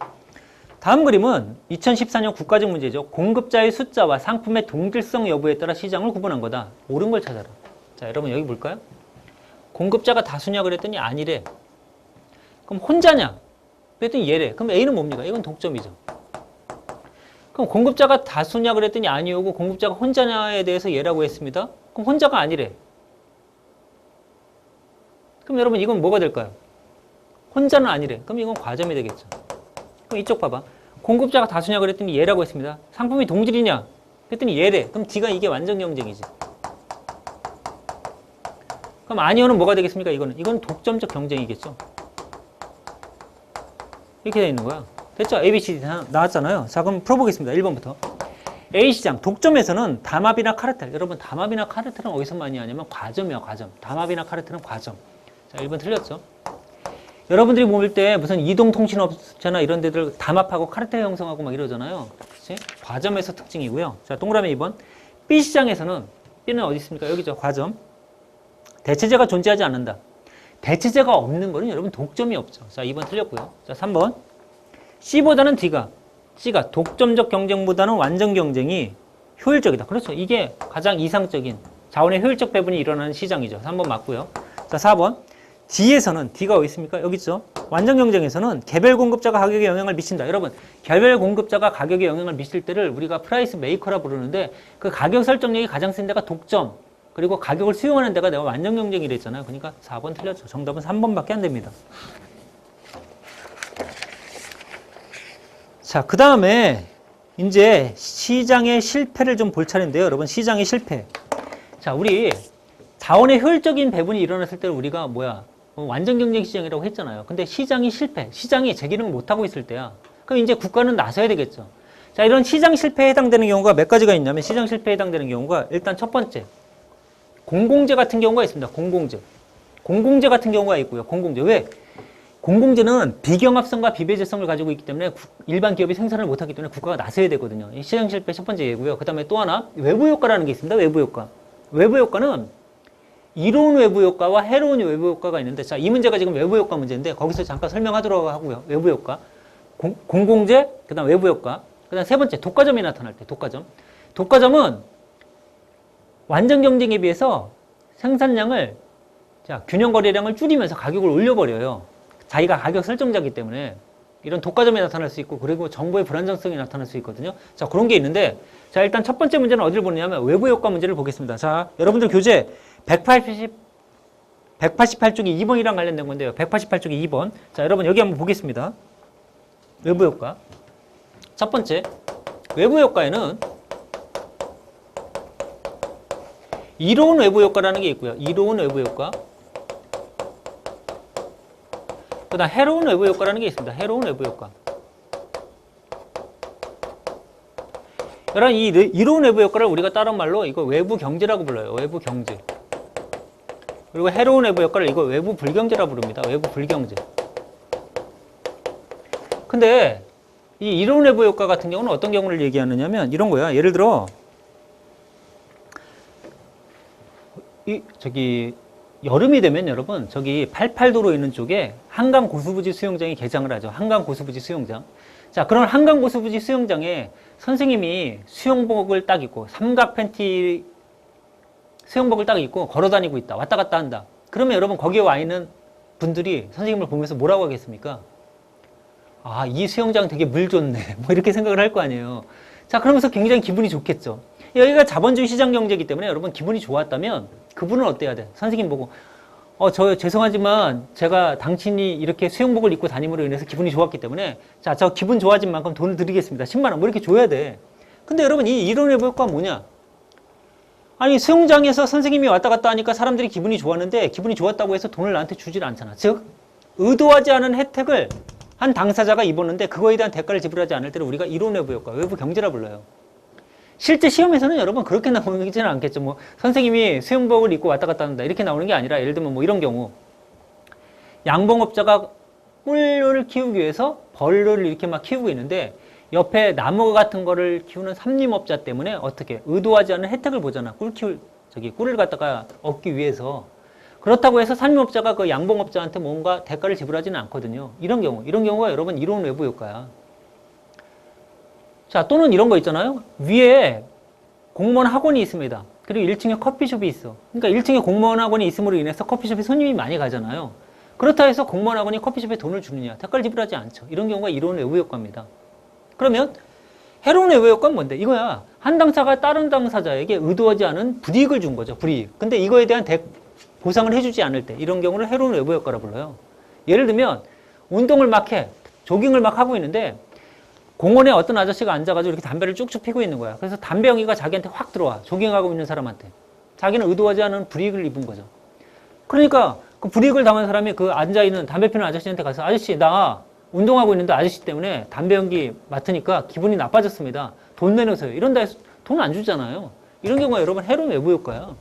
다음 그림은 2014년 국가적 문제죠. 공급자의 숫자와 상품의 동질성 여부에 따라 시장을 구분한 거다. 옳은 걸 찾아라. 자, 여러분 여기 볼까요? 공급자가 다수냐 그랬더니 아니래. 그럼 혼자냐? 그랬더니 얘래. 그럼 A는 뭡니까? 이건 독점이죠. 그럼 공급자가 다수냐 그랬더니 아니오고 공급자가 혼자냐에 대해서 얘라고 했습니다. 그럼 혼자가 아니래. 그럼 여러분 이건 뭐가 될까요? 혼자는 아니래. 그럼 이건 과점이 되겠죠. 그럼 이쪽 봐봐. 공급자가 다수냐 그랬더니 얘라고 했습니다. 상품이 동질이냐? 그랬더니 얘래. 그럼 D가 이게 완전 경쟁이지. 그럼 아니오는 뭐가 되겠습니까? 이건 독점적 경쟁이겠죠. 이렇게 되어 있는 거야. 됐죠? A, B, C, D 나왔잖아요. 자, 그럼 풀어보겠습니다. 1번부터. A시장, 독점에서는 담합이나 카르텔. 여러분, 담합이나 카르텔은 어디서 많이 하냐면 과점이야, 과점. 담합이나 카르텔은 과점. 자, 1번 틀렸죠? 여러분들이 볼 때 무슨 이동통신업체나 이런 데들 담합하고 카르텔 형성하고 막 이러잖아요. 그치? 과점에서 특징이고요. 자, 동그라미 2번. B시장에서는, B는 어디 있습니까? 여기죠, 과점. 대체제가 존재하지 않는다. 대체제가 없는 거는 여러분 독점이 없죠. 자, 2번 틀렸고요. 자, 3번. C보다는 C가 독점적 경쟁보다는 완전 경쟁이 효율적이다. 그렇죠. 이게 가장 이상적인 자원의 효율적 배분이 일어나는 시장이죠. 3번 맞고요. 자, 4번. D에서는 D가 어디 있습니까? 여기 있죠. 완전 경쟁에서는 개별 공급자가 가격에 영향을 미친다. 여러분, 개별 공급자가 가격에 영향을 미칠 때를 우리가 프라이스 메이커라 부르는데 그 가격 설정력이 가장 센 데가 독점. 그리고 가격을 수용하는 데가 내가 완전 경쟁이라 했잖아요. 그러니까 4번 틀렸죠. 정답은 3번밖에 안 됩니다. 자, 그 다음에 이제 시장의 실패를 좀 볼 차례인데요. 여러분, 시장의 실패. 자, 우리 자원의 효율적인 배분이 일어났을 때 우리가 완전 경쟁 시장이라고 했잖아요. 근데 시장이 실패, 시장이 제 기능을 못하고 있을 때야. 그럼 이제 국가는 나서야 되겠죠. 자, 이런 시장 실패에 해당되는 경우가 몇 가지가 있냐면 시장 실패에 해당되는 경우가 일단 첫 번째. 공공재 같은 경우가 있습니다. 공공재 같은 경우가 있고요. 공공재. 왜? 공공재는 비경합성과 비배제성을 가지고 있기 때문에 일반 기업이 생산을 못하기 때문에 국가가 나서야 되거든요. 시장 실패 첫 번째 예고요. 그 다음에 또 하나 외부 효과라는 게 있습니다. 외부 효과. 외부 효과는 이로운 외부 효과와 해로운 외부 효과가 있는데, 자, 이 문제가 지금 외부 효과 문제인데 거기서 잠깐 설명하도록 하고요. 외부 효과. 공공재, 그 다음 외부 효과. 그 다음 세 번째 독과점이 나타날 때 독과점. 독과점은 완전 경쟁에 비해서 생산량을 균형 거래량을 줄이면서 가격을 올려버려요. 자기가 가격 설정자이기 때문에 이런 독과점이 나타날 수 있고 그리고 정보의 불안정성이 나타날 수 있거든요. 자, 그런 게 있는데 자, 일단 첫 번째 문제는 어디를 보느냐면 외부 효과 문제를 보겠습니다. 자, 여러분들 교재 188쪽이 2번이랑 관련된 건데요. 188쪽이 2번. 자, 여러분 여기 한번 보겠습니다. 외부 효과. 첫 번째, 외부 효과에는 이로운 외부 효과라는 게 있고요. 이로운 외부 효과. 그 다음 해로운 외부 효과라는 게 있습니다. 해로운 외부 효과. 여러분, 이 이로운 외부 효과를 우리가 다른 말로 이거 외부 경제라고 불러요. 외부 경제. 그리고 해로운 외부 효과를 이거 외부 불경제라고 부릅니다. 외부 불경제. 근데 이 이로운 외부 효과 같은 경우는 어떤 경우를 얘기하느냐면 이런 거야. 예를 들어 여름이 되면 여러분 저기 88도로 있는 쪽에 한강 고수부지 수영장이 개장을 하죠. 한강 고수부지 수영장. 자, 그런 한강 고수부지 수영장에 선생님이 수영복을 딱 입고 삼각 팬티 수영복을 딱 입고 걸어 다니고 있다. 왔다 갔다 한다. 그러면 여러분 거기에 와 있는 분들이 선생님을 보면서 뭐라고 하겠습니까? 아, 이 수영장 되게 물 좋네. 뭐 이렇게 생각을 할 거 아니에요. 자, 그러면서 굉장히 기분이 좋겠죠. 여기가 자본주의 시장 경제이기 때문에 여러분 기분이 좋았다면 그분은 어때야 돼? 선생님 보고 저 죄송하지만 제가 당신이 이렇게 수영복을 입고 다님으로 인해서 기분이 좋았기 때문에 자, 저 기분 좋아진 만큼 돈을 드리겠습니다. 10만 원. 뭐 이렇게 줘야 돼. 근데 여러분 이 이론의 효과가 뭐냐? 아니 수영장에서 선생님이 왔다 갔다 하니까 사람들이 기분이 좋았는데 기분이 좋았다고 해서 돈을 나한테 주질 않잖아. 즉 의도하지 않은 혜택을 한 당사자가 입었는데 그거에 대한 대가를 지불하지 않을 때를 우리가 이론 외부 효과, 외부 경제라 불러요. 실제 시험에서는 여러분 그렇게 나오지는 않겠죠. 뭐 선생님이 수영복을 입고 왔다 갔다 한다 이렇게 나오는 게 아니라 예를 들면 뭐 이런 경우 양봉업자가 꿀을 키우기 위해서 벌을 이렇게 막 키우고 있는데 옆에 나무 같은 거를 키우는 삼림업자 때문에 어떻게 의도하지 않은 혜택을 보잖아. 꿀을 갖다가 얻기 위해서. 그렇다고 해서 삼림업자가 그 양봉업자한테 뭔가 대가를 지불하지는 않거든요. 이런 경우가 여러분 이론 외부 효과야. 자, 또는 이런 거 있잖아요. 위에 공무원 학원이 있습니다. 그리고 1층에 커피숍이 있어. 그러니까 1층에 공무원 학원이 있음으로 인해서 커피숍에 손님이 많이 가잖아요. 그렇다 해서 공무원 학원이 커피숍에 돈을 주느냐? 대가를 지불하지 않죠. 이런 경우가 이론 외부 효과입니다. 그러면 해로운 외부 효과는 뭔데? 이거야. 한 당사가 다른 당사자에게 의도하지 않은 불이익을 준 거죠. 불이익. 근데 이거에 대한 보상을 해주지 않을 때 이런 경우를 해로운 외부 효과라 불러요. 예를 들면 운동을 막 해. 조깅을 막 하고 있는데 공원에 어떤 아저씨가 앉아가지고 이렇게 담배를 쭉쭉 피고 있는 거야. 그래서 담배 연기가 자기한테 확 들어와. 조깅하고 있는 사람한테. 자기는 의도하지 않은 불이익을 입은 거죠. 그러니까 그 불이익을 당한 사람이 그 앉아있는 담배 피는 아저씨한테 가서 아저씨 나 운동하고 있는데 아저씨 때문에 담배 연기 맡으니까 기분이 나빠졌습니다. 돈 내놓으세요. 이런다 해서 돈 안 주잖아요. 이런 경우가 여러분 해로운 외부 효과야.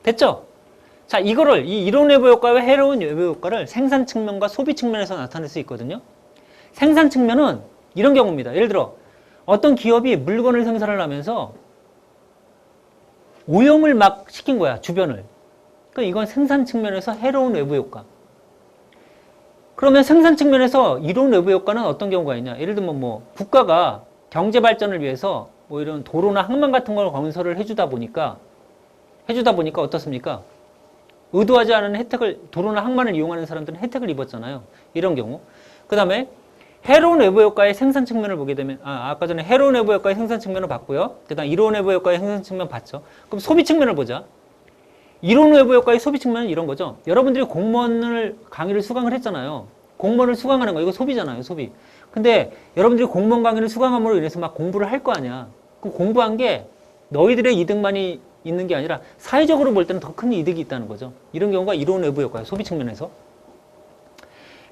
됐죠? 자, 이 이론 외부 효과와 해로운 외부 효과를 생산 측면과 소비 측면에서 나타낼 수 있거든요. 생산 측면은 이런 경우입니다. 예를 들어 어떤 기업이 물건을 생산을 하면서 오염을 막 시킨 거야, 주변을. 그러니까 이건 생산 측면에서 해로운 외부 효과. 그러면 생산 측면에서 이론 외부 효과는 어떤 경우가 있냐? 예를 들면 뭐 국가가 경제 발전을 위해서 뭐 이런 도로나 항만 같은 걸 건설을 해주다 보니까 어떻습니까? 의도하지 않은 혜택을, 도로나 항만을 이용하는 사람들은 혜택을 입었잖아요. 이런 경우. 그 다음에 해로운 외부 효과의 생산 측면을 보게 되면, 아까 전에 해로운 외부 효과의 생산 측면을 봤고요. 그 다음 이론 외부 효과의 생산 측면 봤죠. 그럼 소비 측면을 보자. 이론 외부 효과의 소비 측면은 이런 거죠. 여러분들이 공무원을 강의를 수강을 했잖아요. 공무원을 수강하는 거, 이거 소비잖아요, 소비. 근데 여러분들이 공무원 강의를 수강함으로 인해서 막 공부를 할 거 아니야. 그 공부한 게 너희들의 이득만이 있는 게 아니라 사회적으로 볼 때는 더 큰 이득이 있다는 거죠. 이런 경우가 이론 외부 효과예요, 소비 측면에서.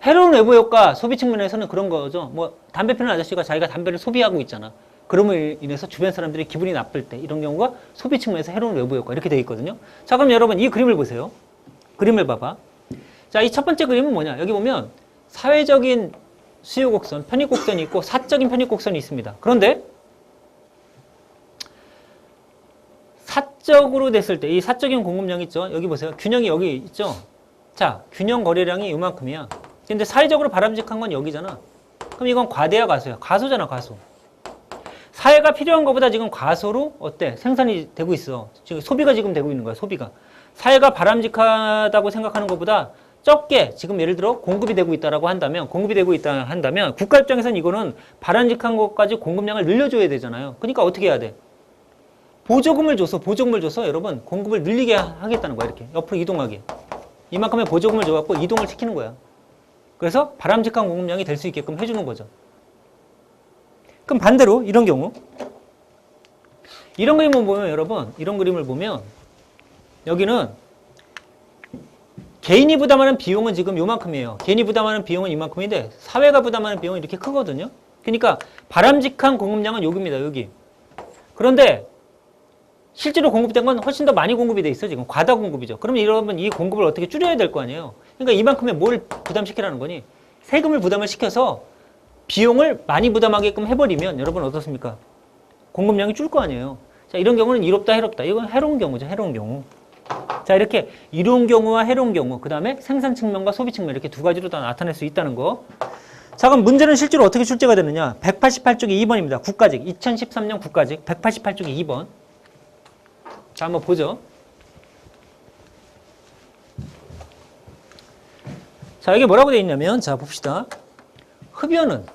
해로운 외부 효과, 소비 측면에서는 그런 거죠. 뭐 담배 피는 아저씨가 자기가 담배를 소비하고 있잖아. 그럼으로 인해서 주변 사람들이 기분이 나쁠 때 이런 경우가 소비 측면에서 해로운 외부 효과 이렇게 돼 있거든요. 자, 그럼 여러분 이 그림을 보세요. 그림을 봐봐. 자, 이 첫 번째 그림은 뭐냐? 여기 보면 사회적인 수요 곡선, 편익 곡선이 있고 사적인 편익 곡선이 있습니다. 그런데 사적으로 됐을 때 이 사적인 공급량 있죠? 여기 보세요. 균형이 여기 있죠? 자, 균형 거래량이 이만큼이야. 근데 사회적으로 바람직한 건 여기잖아. 그럼 이건 과대야 가소야? 가소잖아, 가소. 사회가 필요한 것보다 지금 과소로 어때? 생산이 되고 있어. 지금 소비가 지금 되고 있는 거야, 소비가. 사회가 바람직하다고 생각하는 것보다 적게 지금 예를 들어 공급이 되고 있다고 한다면 국가 입장에서는 이거는 바람직한 것까지 공급량을 늘려줘야 되잖아요. 그러니까 어떻게 해야 돼? 보조금을 줘서 여러분 공급을 늘리게 하겠다는 거야. 이렇게 옆으로 이동하게. 이만큼의 보조금을 줘갖고 이동을 시키는 거야. 그래서 바람직한 공급량이 될 수 있게끔 해주는 거죠. 그럼 반대로 이런 경우 이런 그림을 보면 여러분 이런 그림을 보면 여기는 개인이 부담하는 비용은 지금 요만큼이에요. 개인이 부담하는 비용은 이만큼인데 사회가 부담하는 비용은 이렇게 크거든요. 그러니까 바람직한 공급량은 여기입니다. 여기. 그런데 실제로 공급된 건 훨씬 더 많이 공급이 돼 있어. 지금 과다 공급이죠. 그러면 여러분 이 공급을 어떻게 줄여야 될 거 아니에요. 그러니까 이만큼의 뭘 부담시키라는 거니? 세금을 부담을 시켜서 비용을 많이 부담하게끔 해버리면 여러분 어떻습니까? 공급량이 줄 거 아니에요. 자, 이런 경우는 이롭다 해롭다. 이건 해로운 경우죠. 해로운 경우. 자, 이렇게 이로운 경우와 해로운 경우, 그 다음에 생산 측면과 소비 측면 이렇게 두 가지로 다 나타낼 수 있다는 거. 자, 그럼 문제는 실제로 어떻게 출제가 되느냐? 188쪽에 2번입니다. 국가직. 2013년 국가직 188쪽에 2번. 자, 한번 보죠. 자, 여기 뭐라고 되어 있냐면, 자, 봅시다. 흡연은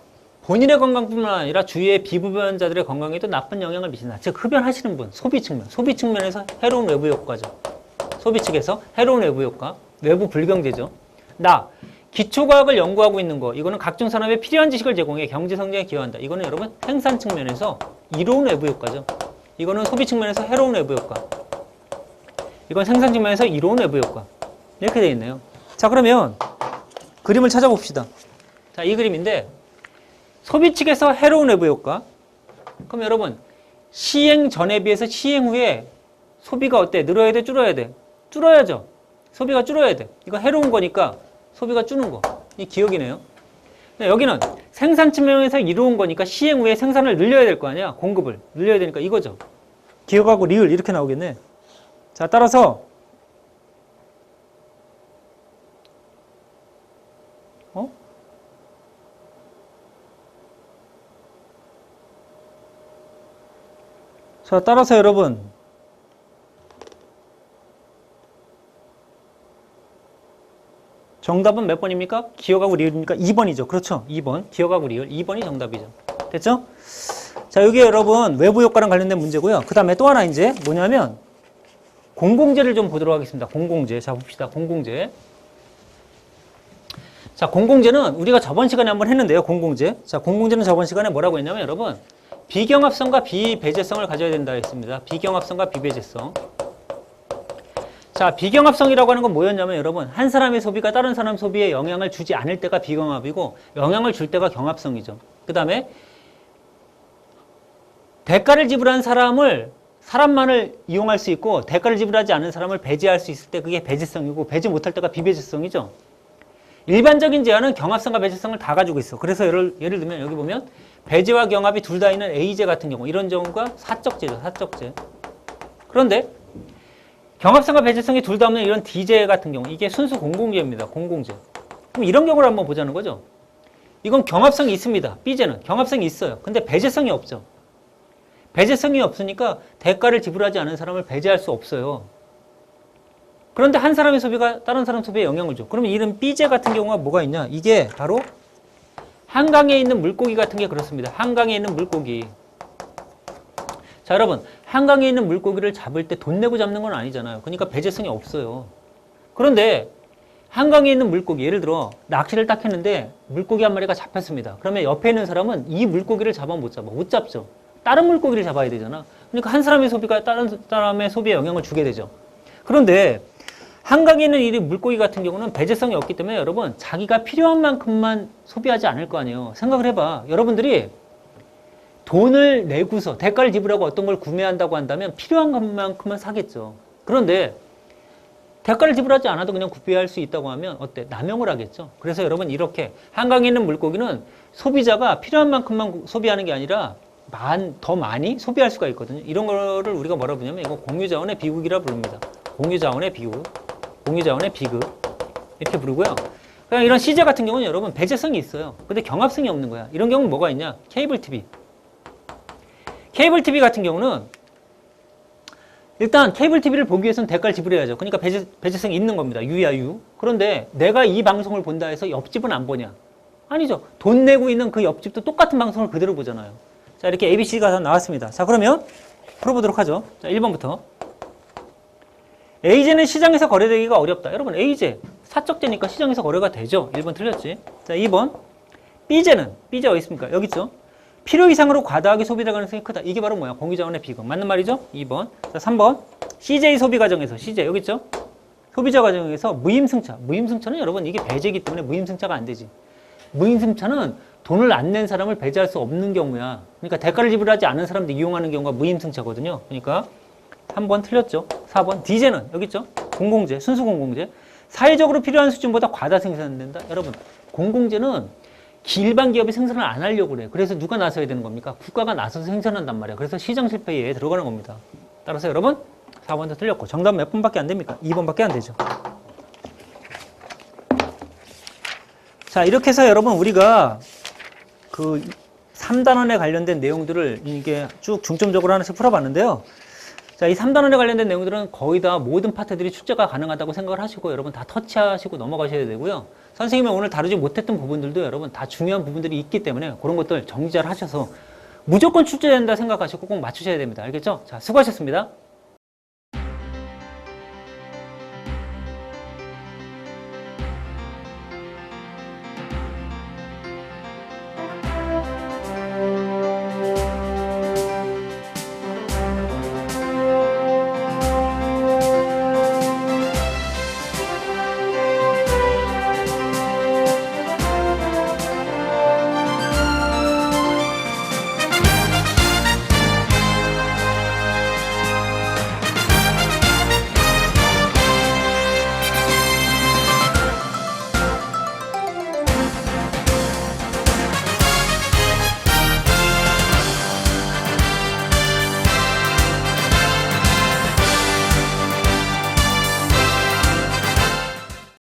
본인의 건강뿐만 아니라 주위의 비흡연자들의 건강에도 나쁜 영향을 미친다. 즉, 흡연하시는 분, 소비 측면에서 해로운 외부 효과죠. 소비 측에서 해로운 외부 효과, 외부 불경제죠. 나, 기초과학을 연구하고 있는 거, 이거는 각종 산업에 필요한 지식을 제공해 경제 성장에 기여한다. 이거는 여러분 생산 측면에서 이로운 외부 효과죠. 이거는 소비 측면에서 해로운 외부 효과. 이건 생산 측면에서 이로운 외부 효과. 이렇게 되어 있네요. 자, 그러면 그림을 찾아봅시다. 자, 이 그림인데 소비 측에서 해로운 외부 효과. 그럼 여러분 시행 전에 비해서 시행 후에 소비가 어때? 늘어야 돼? 줄어야 돼? 줄어야죠. 소비가 줄어야 돼. 이거 해로운 거니까 소비가 줄는 거. 이 기억이네요. 여기는 생산 측면에서 이로운 거니까 시행 후에 생산을 늘려야 될 거 아니야. 공급을 늘려야 되니까 이거죠. 기억하고 리을 이렇게 나오겠네. 자, 따라서 자, 따라서 여러분 정답은 몇 번입니까? 기억하고 리을입니까? 2번이죠. 그렇죠. 2번. 기억하고 리을. 2번이 정답이죠. 됐죠? 자, 여기 여러분 외부 효과랑 관련된 문제고요. 그 다음에 또 하나 이제 뭐냐면 공공재를 좀 보도록 하겠습니다. 공공재. 자, 봅시다. 공공재. 자, 공공재는 우리가 저번 시간에 한번 했는데요. 공공재. 자, 공공재는 저번 시간에 뭐라고 했냐면 여러분 비경합성과 비배제성을 가져야 된다 했습니다. 비경합성과 비배제성. 자, 비경합성이라고 하는 건 뭐였냐면 여러분 한 사람의 소비가 다른 사람 소비에 영향을 주지 않을 때가 비경합이고 영향을 줄 때가 경합성이죠. 그 다음에 대가를 지불한 사람만을 이용할 수 있고 대가를 지불하지 않은 사람을 배제할 수 있을 때 그게 배제성이고 배제 못할 때가 비배제성이죠. 일반적인 제한은 경합성과 배제성을 다 가지고 있어. 그래서 예를 들면 여기 보면 배제와 경합이 둘 다 있는 A제 같은 경우 이런 경우가 사적제죠. 사적제. 그런데 경합성과 배제성이 둘 다 없는 이런 D제 같은 경우 이게 순수 공공재입니다. 공공재. 그럼 이런 경우를 한번 보자는 거죠. 이건 경합성이 있습니다. B제는 경합성이 있어요. 근데 배제성이 없죠. 배제성이 없으니까 대가를 지불하지 않은 사람을 배제할 수 없어요. 그런데 한 사람의 소비가 다른 사람 소비에 영향을 줘. 그러면 이런 B제 같은 경우가 뭐가 있냐? 이게 바로 한강에 있는 물고기 같은 게 그렇습니다. 한강에 있는 물고기. 자, 여러분 한강에 있는 물고기를 잡을 때 돈 내고 잡는 건 아니잖아요. 그러니까 배제성이 없어요. 그런데 한강에 있는 물고기, 예를 들어 낚시를 딱 했는데 물고기 한 마리가 잡혔습니다. 그러면 옆에 있는 사람은 이 물고기를 잡아 못 잡아. 못 잡죠. 다른 물고기를 잡아야 되잖아. 그러니까 한 사람의 소비가 다른 사람의 소비에 영향을 주게 되죠. 그런데 한강에 있는 이 물고기 같은 경우는 배제성이 없기 때문에 여러분 자기가 필요한 만큼만 소비하지 않을 거 아니에요. 생각을 해봐. 여러분들이 돈을 내고서 대가를 지불하고 어떤 걸 구매한다고 한다면 필요한 것만큼만 사겠죠. 그런데 대가를 지불하지 않아도 그냥 구매할 수 있다고 하면 어때? 남용을 하겠죠. 그래서 여러분 이렇게 한강에 있는 물고기는 소비자가 필요한 만큼만 소비하는 게 아니라 더 많이 소비할 수가 있거든요. 이런 거를 우리가 뭐라 부르냐면 이거 공유자원의 비극이라 부릅니다. 공유자원의 비극, 공유자원의 비극 이렇게 부르고요. 그냥 이런 CJ 같은 경우는 여러분 배제성이 있어요. 근데 경합성이 없는 거야. 이런 경우는 뭐가 있냐? 케이블 TV. 케이블 TV 같은 경우는 일단 케이블 TV를 보기 위해서는 대가를 지불해야죠. 그러니까 배제성이 있는 겁니다. 유야 유. 그런데 내가 이 방송을 본다 해서 옆집은 안 보냐? 아니죠. 돈 내고 있는 그 옆집도 똑같은 방송을 그대로 보잖아요. 자, 이렇게 ABC가 다 나왔습니다. 자, 그러면 풀어보도록 하죠. 자, 1번부터. A제는 시장에서 거래되기가 어렵다. 여러분, A제, 사적제니까 시장에서 거래가 되죠. 1번 틀렸지. 자, 2번. B제 어디 있습니까? 여기 있죠. 필요 이상으로 과다하게 소비될 가능성이 크다. 이게 바로 뭐야? 공유자원의 비극. 맞는 말이죠? 2번. 자, 3번. CJ 소비 과정에서, CJ, 여기 있죠? 소비자 과정에서 무임승차. 무임승차는 여러분, 이게 배제이기 때문에 무임승차가 안 되지. 무임승차는 돈을 안 낸 사람을 배제할 수 없는 경우야. 그러니까 대가를 지불하지 않은 사람들 이용하는 경우가 무임승차거든요. 그러니까 3번 틀렸죠. 4번. D제는 여기 있죠. 공공재, 순수 공공재. 사회적으로 필요한 수준보다 과다 생산된다. 여러분, 공공재는 일반 기업이 생산을 안 하려고 그래. 그래서 누가 나서야 되는 겁니까? 국가가 나서서 생산한단 말이야. 그래서 시장 실패에 들어가는 겁니다. 따라서 여러분 4번도 틀렸고 정답 몇 번밖에 안 됩니까? 2번밖에 안 되죠. 자, 이렇게 해서 여러분 우리가 그 3단원에 관련된 내용들을 이게 쭉 중점적으로 하나씩 풀어봤는데요. 자, 이 3단원에 관련된 내용들은 거의 다 모든 파트들이 출제가 가능하다고 생각을 하시고 여러분 다 터치하시고 넘어가셔야 되고요. 선생님이 오늘 다루지 못했던 부분들도 여러분 다 중요한 부분들이 있기 때문에 그런 것들 정리 잘 하셔서 무조건 출제된다 생각하시고 꼭 맞추셔야 됩니다. 알겠죠? 자, 수고하셨습니다.